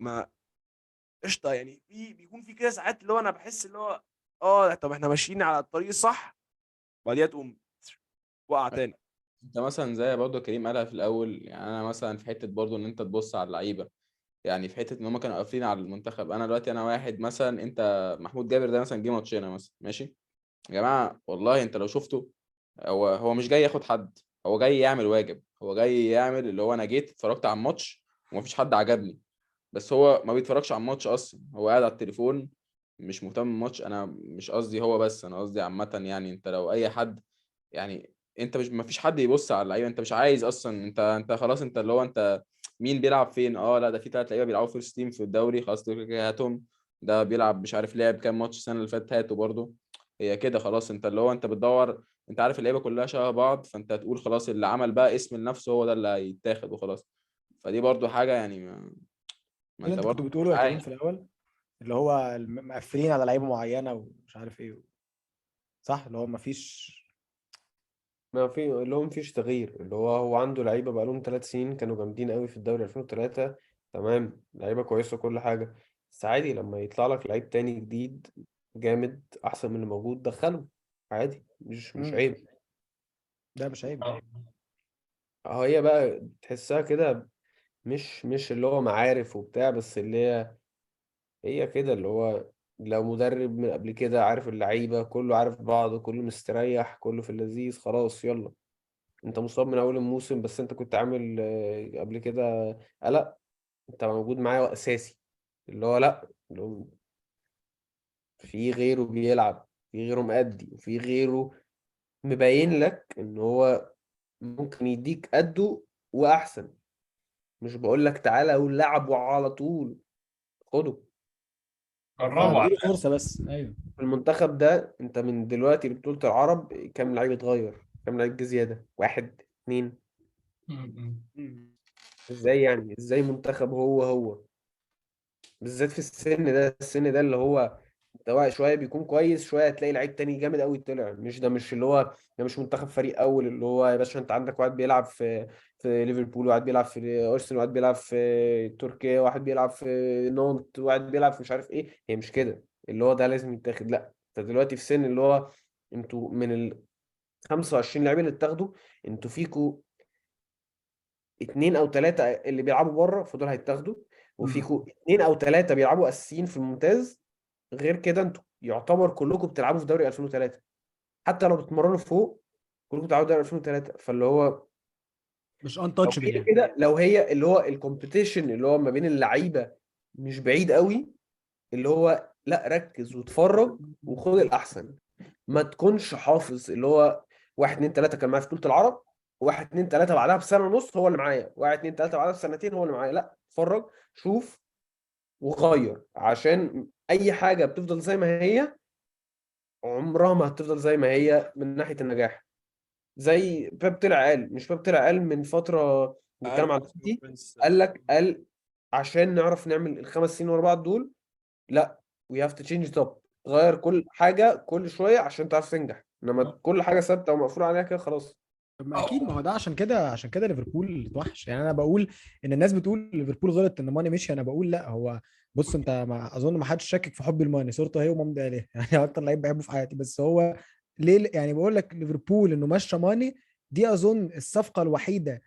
ما قشطه يعني، بيكون في كده ساعات اللي هو انا بحس اللي هو طب احنا ماشيين على الطريق الصح، وبعديها تقوم وقع تاني. انت مثلا زي برضه كريم قالها في الاول، يعني انا مثلا في حته برضه ان انت تبص على اللعيبه، يعني في حته ان هم كانوا قافلين على المنتخب. انا دلوقتي انا واحد مثلا، انت محمود جابر ده مثلا جه ماتشنا مثلا، ماشي يا جماعه والله انت لو شفته، هو مش جاي ياخد حد، هو جاي يعمل واجب، هو جاي يعمل اللي هو انا جيت اتفرجت على الماتش ومفيش حد عجبني. بس هو ما بيتفرجش على الماتش اصلا، هو قاعد على التليفون مش مهتم بالماتش. انا مش قصدي هو بس، انا قصدي عامه. يعني انت لو اي حد، يعني انت مش، ما فيش حد يبص على اللعيبه، انت مش عايز اصلا، انت خلاص، انت اللي هو انت مين بيلعب فين؟ لا ده في 3 لعيبه بيلعبوا فيرست تيم في الدوري، خلاص دول كده هاتهم. ده بيلعب مش عارف لعب كام ماتش السنه اللي فاتت، هاته برضه. هي كده خلاص، انت اللي هو انت بتدور، انت عارف اللعيبه كلها شبه بعض، فانت هتقول خلاص اللي عمل بقى اسم لنفسه هو ده اللي هيتاخد وخلاص. فدي برضه حاجه يعني ما اللي انت انت كنت برضه بتقوله مش يا كريم عارف. في الاول، اللي هو مقفلين على لعيبه معينه ومش عارف ايه، صح؟ اللي هو مفيش. ما في اللي هو مفيش تغيير، اللي هو عنده لعيبه بقى لهم 3 سنين كانوا جامدين قوي في الدوري 2003، تمام، لعيبه كويسه كل حاجه، بس عادي لما يطلع لك لعيب تاني جديد جامد احسن من اللي موجود دخله، عادي، مش مم. عيب. ده مش عيب. هي بقى تحسها كده، مش اللي هو معارف وبتاع، بس اللي هي كده اللي هو لو مدرب من قبل كده عارف اللعيبه، كله عارف بعض، كله مستريح، كله في اللذيذ، خلاص يلا. انت مصاب من اول الموسم، بس انت كنت عامل قبل كده قلق، انت موجود معايا اساسي، اللي هو لا، اللي هو في غيره بيلعب، في غيره مأدي، وفي غيره مبين لك ان هو ممكن يديك قده واحسن. مش بقول لك تعالى ولعبه على طول، خده. جربوا على اديله الاقل. فرصه بس، ايوه. في المنتخب ده انت من دلوقتي لبطولة العرب كام لعيب اتغير؟ كام لعيب جه زيادة؟ واحد اتنين؟ مم. ازاي يعني؟ ازاي منتخب هو بالذات في السن ده اللي هو انت واقع شويه بيكون كويس، شويه تلاقي لعيب تاني جامد قوي طلع. مش ده مش اللي هو ده مش منتخب فريق اول، اللي هو يا باشا انت عندك واحد بيلعب في ليفربول، واحد بيلعب في ارسنال، واحد بيلعب في تركيا، واحد بيلعب في نونت، واحد بيلعب في مش عارف ايه. هي مش كده اللي هو ده لازم يتاخد، لا. انت دلوقتي في سن اللي هو انتوا من ال 25 لاعب اللي اتاخدوا، انتوا فيكوا 2 او 3 اللي بيلعبوا بره، فدول هيتاخدوا، مم. وفيكوا 2 او 3 بيلعبوا اساسيين في الممتاز. غير كده انتوا يعتبر كلكم بتلعبوا في دوري 2003، حتى لو بتتمرنوا فوق كلكم بتلعبوا في دوري 2003. فاللي هو مش لو انتشبل هي يعني. كده، لو هي اللي هو الكومبيتيشن اللي هو ما بين اللعيبه مش بعيد قوي، اللي هو لا، ركز واتفرج وخد الاحسن. ما تكونش حافظ اللي هو 1 2 3 كان معايا في بطولة العرب، 1 2 3 بعدها بسنة ونص هو اللي معايا، 1 2 3 بعدها بسنتين هو اللي معايا. لا، اتفرج، شوف، وغير، عشان اي حاجة بتفضل زي ما هي عمرها ما هتفضل زي ما هي من ناحية النجاح. زي بيب طلع قال، مش بيب طلع قال من فترة بيتكلم على السيتي، قال عشان نعرف نعمل ال5 سنين ورا بعض دول، لا، وي هاف تو تشينج توب، غير كل حاجه كل شويه عشان تعرف تنجح، انما كل حاجه ثابته ومقفول عليها كده خلاص. طب ما اكيد، ما هو ده عشان كده ليفربول اتوحش يعني. انا بقول ان الناس بتقول ليفربول غلط ان ماني مشي، انا بقول لا. هو بص، انت ما اظن ما حدش شاكك في حب الماني، صورته هي ومامضي عليه يعني اكتر لعيب بحبه في حياتي. بس هو ليه يعني؟ بقول لك ليفربول انه مشى ماني دي اظن الصفقه الوحيده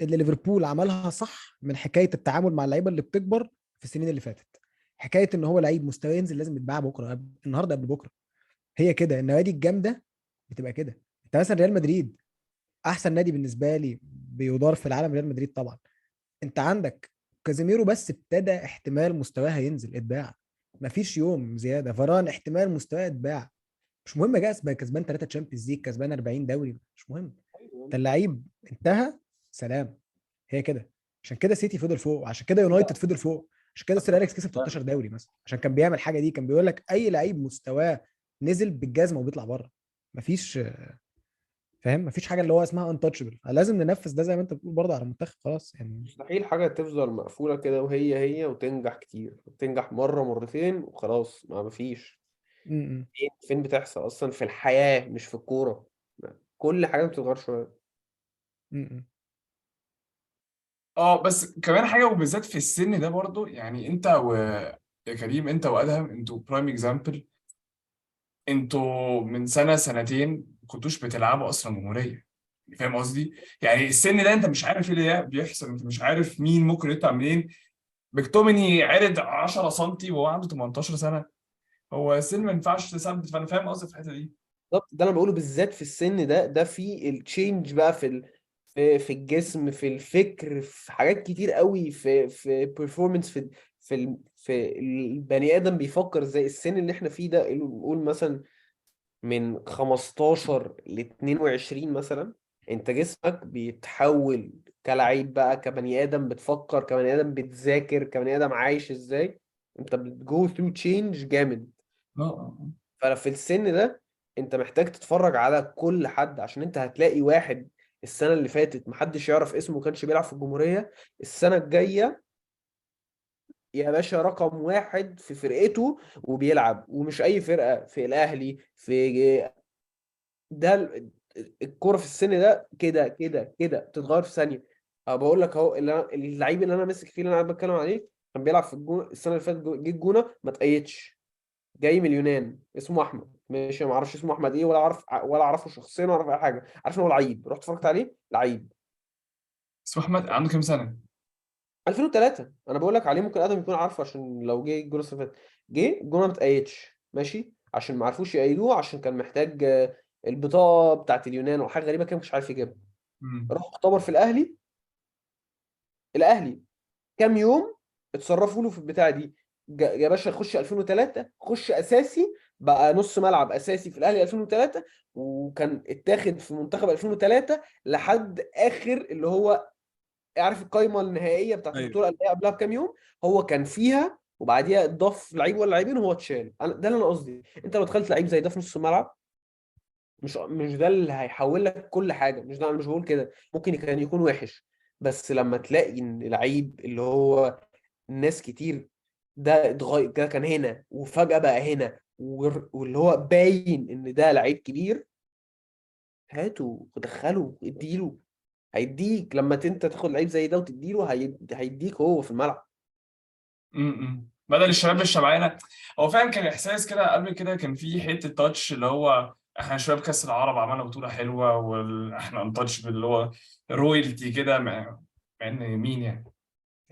اللي ليفربول عملها صح من حكايه التعامل مع اللعيبه اللي بتكبر في السنين اللي فاتت. حكايه ان هو لعيب مستواه ينزل لازم يتباع بكره النهارده قبل بكره. هي كده النوادي الجامده بتبقى كده. انت مثلا ريال مدريد احسن نادي بالنسبه لي بيدار في العالم، ريال مدريد طبعا. انت عندك كازيميرو بس ابتدى احتمال مستواه هينزل اتباع، مفيش يوم زياده. فاران احتمال مستواه اتباع، مش مهم. كسبان 3 تشامبيونز ليج، كسبان 40 دوري، مش مهم. انت اللعيب انتهى، سلام. هي كده. عشان كده سيتي فضل فوق، عشان كده يونايتد فضل فوق، عشان كده سير اليكس كسب 13 دوري مثلا، عشان كان بيعمل حاجه دي. كان بيقول لك اي لعيب مستواه نزل بالجزمه وبيطلع بره. مفيش، فاهم؟ مفيش حاجه اللي هو اسمها انتشبل. لازم ننفذ ده زي ما انت بتقول برضه على المنتخب خلاص يعني. مستحيل حاجة تفضل مقفولة كده وهي وتنجح كتير، تنجح مرة مرتين وخلاص، ما مفيش. م-م. فين بتحصل أصلا في الحياة مش في الكورة؟ كل حاجة بتتغير شوية. م-م. بس كمان حاجه، وبالذات في السن ده برضو، يعني انت يا كريم، انت وادهم، انتوا برايم اكزامبل. انتوا من سنه سنتين ما كنتوش بتلعبوا اصلا جمهوريه. فاهم قصدي؟ يعني السن ده انت مش عارف ايه اللي بيحصل، انت مش عارف مين ممكن يطلع منين. بكتوميني عرض 10 سم وهو عنده 18 سنه. هو السن ما ينفعش تثبت، فانا فاهم قصدي في الحته دي. بالظبط، ده انا بقوله بالذات في السن ده في التشينج بقى في الجسم، في الفكر، في حاجات كتير قوي، في performance، في البني ادم بيفكر زي السن اللي احنا فيه ده، اللي نقول مثلا من 15 ل 22 مثلا. انت جسمك بيتحول كلاعب بقى، كبني ادم بتفكر، كبني ادم بتذاكر، كبني ادم عايش ازاي. انت بتجو ثرو تشينج جامد. اه ففي السن ده انت محتاج تتفرج على كل حد، عشان انت هتلاقي واحد السنة اللي فاتت محدش يعرف اسمه، كانش بيلعب في الجمهورية. السنة الجاية يا باشا رقم واحد في فرقته وبيلعب، ومش أي فرقة، في الأهلي، في ده الكرة في السن ده كده كده كده بتتغير في ثانية. أه بقول لك اهو، اللعيب اللي انا ماسك فيه، اللي انا قاعد بتكلم عليه، كان بيلعب في الجونه السنة اللي فاتت، جه الجونة ما تأيدش. جاي من اليونان، اسمه احمد، ماشي، ما اعرفش اسمه احمد ايه، ولا اعرفه شخصيا ولا اعرف اي حاجه، عارف ان هو لعيب، رحت اتفرجت عليه لعيب. اسمه احمد، عنده كام سنه؟ 2003. انا بقول لك عليه، ممكن ادم يكون عارفه عشان لو جه الجول السنه اللي فاتت. جه الجون ما اتأيدش، ماشي، عشان ما عرفوش يأيدوه، عشان كان محتاج البطاقه بتاعت اليونان وحاجه غريبه كده مش عارف يجيبها. امم. راح اختبر في الاهلي كام يوم، اتصرفوا له في البتاعه دي. يا باشا خش 2003، خش اساسي، بقى نص ملعب اساسي في الاهلي 2003. وكان اتاخد في منتخب 2003 لحد اخر اللي هو، عارف القايمه النهائيه بتاعت ايوه. البطوله اللي هي قبلها بكام يوم، هو كان فيها، وبعديها اتضاف لعيب ولا لاعبين وهو اتشال. ده اللي انا قصدي. انت لو دخلت لعيب زي ده في نص الملعب، مش ده اللي هيحول لك كل حاجه، مش ده، انا مش بقول كده، ممكن كان يكون وحش. بس لما تلاقي ان لعيب اللي هو ناس كتير، ده اتغير، ده كان هنا وفجأة بقى هنا، واللي هو باين ان ده لعيب كبير، هاته ودخله اديله. هيديك لما انت تاخد لعيب زي ده وتديله، هيديك هو في الملعب. بدل الشباب الشبعانه. هو فعلا كان احساس كده قبل كده، كان في حته تاتش اللي هو احنا شباب كاس العرب عملنا بطوله حلوه، واحنا انتاتش اللي هو رويالتي كده، مع ان مين يعني.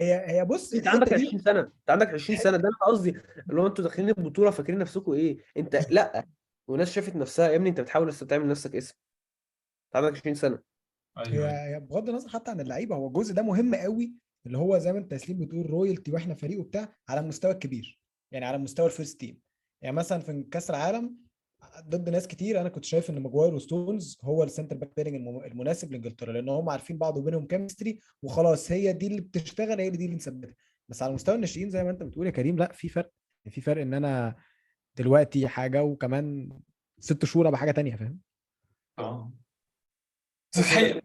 هي بص انت عندك الحته دي 20 سنه، انت عندك 20 سنه، الحته ده انا قصدي. اللي هو انتوا داخلين البطوله فاكرين نفسكم ايه؟ انت لا. وناس شافت نفسها، يا ابني انت بتحاول لسه تعمل لنفسك اسم. انت عندك 20 سنه. ايوه هي ايوه. هي بغض النظر حتى عن اللعيبه، هو الجزء ده مهم قوي. اللي هو زي ما انت تسليم بتقول رويالتي، واحنا فريق وبتاع على المستوى الكبير، يعني على مستوى الفيرست تيم. يعني مثلا في كاس العالم ضد ناس كتير، انا كنت شايف ان ماجواير وستونز هو السنتر باك بيرنج المناسب لانجلترا، لان هم عارفين بعض وبينهم كيمستري وخلاص. هي دي اللي بتشتغل، هي دي اللي نثبتها. بس على مستوى الناشئين زي ما انت بتقول يا كريم، لا في فرق. في فرق ان انا دلوقتي حاجه وكمان 6 شهور ابقى حاجه تانية، فاهم؟ اه. كده تخيل،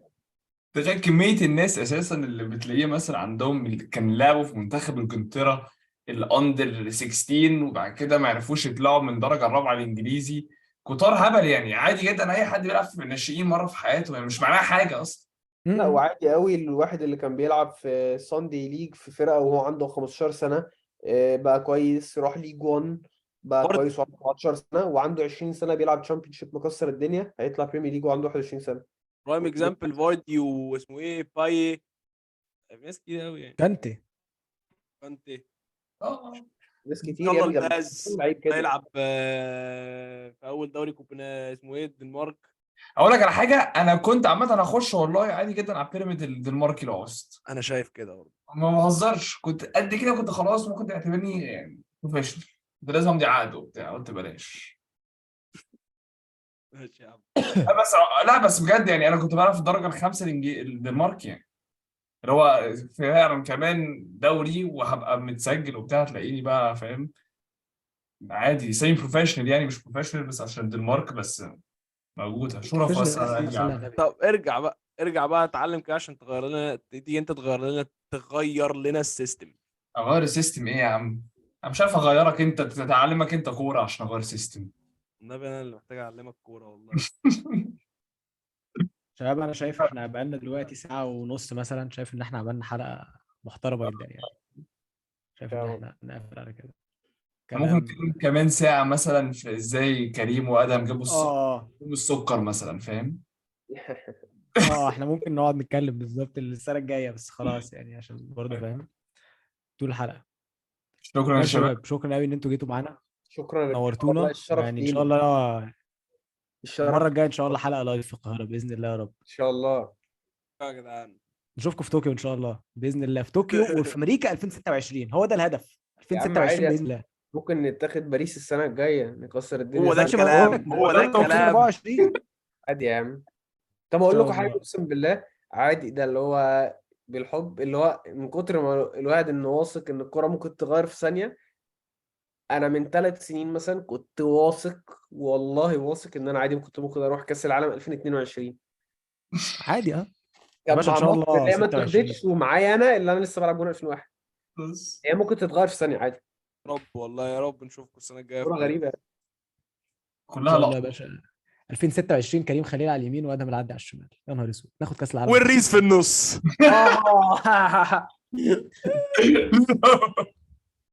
تخيل كمية الناس أساسا اللي بتلاقيه مثلا عندهم اللي كان لعبوا في منتخب إنجلترا الأندر 16، وبعد كده ما عرفوش يطلعوا من الدرجة الرابعة الإنجليزي. كتار هبل يعني، عادي جدا أي حد بيلعب في الناشئين مرة في حياته، يعني مش معناها حاجة أصلا. لا، م-م. وعادي قوي الواحد اللي كان بيلعب في ساندي ليج في فرقة وهو عنده 15 سنة، بقى كويس، راح ليج 1 بقى برضه كويس وعنده 14 سنة، وعنده 20 سنة بيلعب تشامبيونشيب مكسر الدنيا، هيطلع بريمير ليج وعنده 21 سنة. برايم اكزامبل فاردي واسمه ايه باي، ناس كتير قوي يعني. كانتي كانتي، ناس كتير يا يلا ابني جنب الباز لعيب كده. هيلعب في اول دوري اسمه ايه الدنمارك. اقول لك على حاجه، انا كنت عامه هخش والله عادي جدا على بيراميد الدنماركي لو عوزت، انا شايف كده برضه. ما بهزرش، كنت قد كده كنت خلاص ممكن تعتبرني يعني بروفيشنال، كنت لازم امضي عقد وبتاع، قلت بلاش. ماشي يا عم. لا بس، لا بس بجد يعني انا كنت بلعب في الدرجه الخامسه الدنمارك يعني، اللي هو فعلا كمان دوري وهبقى متسجل وبتاع، هتلاقيني بقى فاهم عادي سيم بروفيشنال يعني، مش بروفيشنال بس عشان الدنمارك بس موجوده شرف بس على بروفيشنال قلبي صلى على عم. النبي. طب ارجع بقى اتعلم كده عشان تغير لنا، تيجي انت تغير لنا السيستم. اغير السيستم ايه يا عم؟ انا مش عارف اغيرك انت، تتعلمك انت كوره عشان اغير سيستم. النبي انا اللي محتاج اعلمك كوره والله. شباب انا شايف احنا بقالنا دلوقتي ساعة ونص مثلا، شايف ان احنا عملنا حلقة محترمة جدا يعني. شايف ان احنا نقفل على كده ممكن كلام. نتكلم كمان ساعه مثلا في ازاي كريم وادم جابوا اه السكر مثلا، فاهم؟ احنا ممكن نقعد نتكلم بالظبط السنة الجاية، بس خلاص يعني عشان برضه فاهم طول الحلقة. شكرا يا ماشي يا شباب. شباب، شكرا قوي ان انتوا جيتوا معانا، شكرا والله نورتونا الشرف يعني. ان شاء لينا. الله الشرف المرة الجاية ان شاء الله حلقة لايف في القاهرة بإذن الله يا رب. ان شاء الله. يا جدعان نشوفكم في طوكيو ان شاء الله باذن الله، في طوكيو وفي امريكا 2026، هو ده الهدف. يا عم عادي 2026 باذن الله. ممكن نتاخد باريس السنه الجايه نكسر الدنيا هو ده سوا. ماشي، ما بقول لك الكلام، هو ده بقول لك الكلام. 2024 عادي يا عم. طب ان اقول شاء لكم حاجه الله. اقسم بالله، عادي ده اللي هو بالحب، اللي هو من كتر ما الواحد انه واثق ان الكوره ممكن تغير في ثانيه. انا من 3 سنين مثلا كنت واثق، والله واثق ان انا عادي ممكن اروح كاس العالم 2022. عادي يا كان باشا ان مع شاء مصر الله اللي هي ما 26. اتاخدتش، ومعايا انا اللي انا لسه بلعب جون 2001. بس هي ممكن تتغير في ثانيه عادي. رب والله يا رب نشوفكم السنه الجايه في كوره باريس. غريبه. ان كلها شاء الله يا لقطه. باشا. 2026 كريم خليل على اليمين وادم العدي على الشمال، يا نهار اسود ناخد كاس العالم. والريس في النص. اه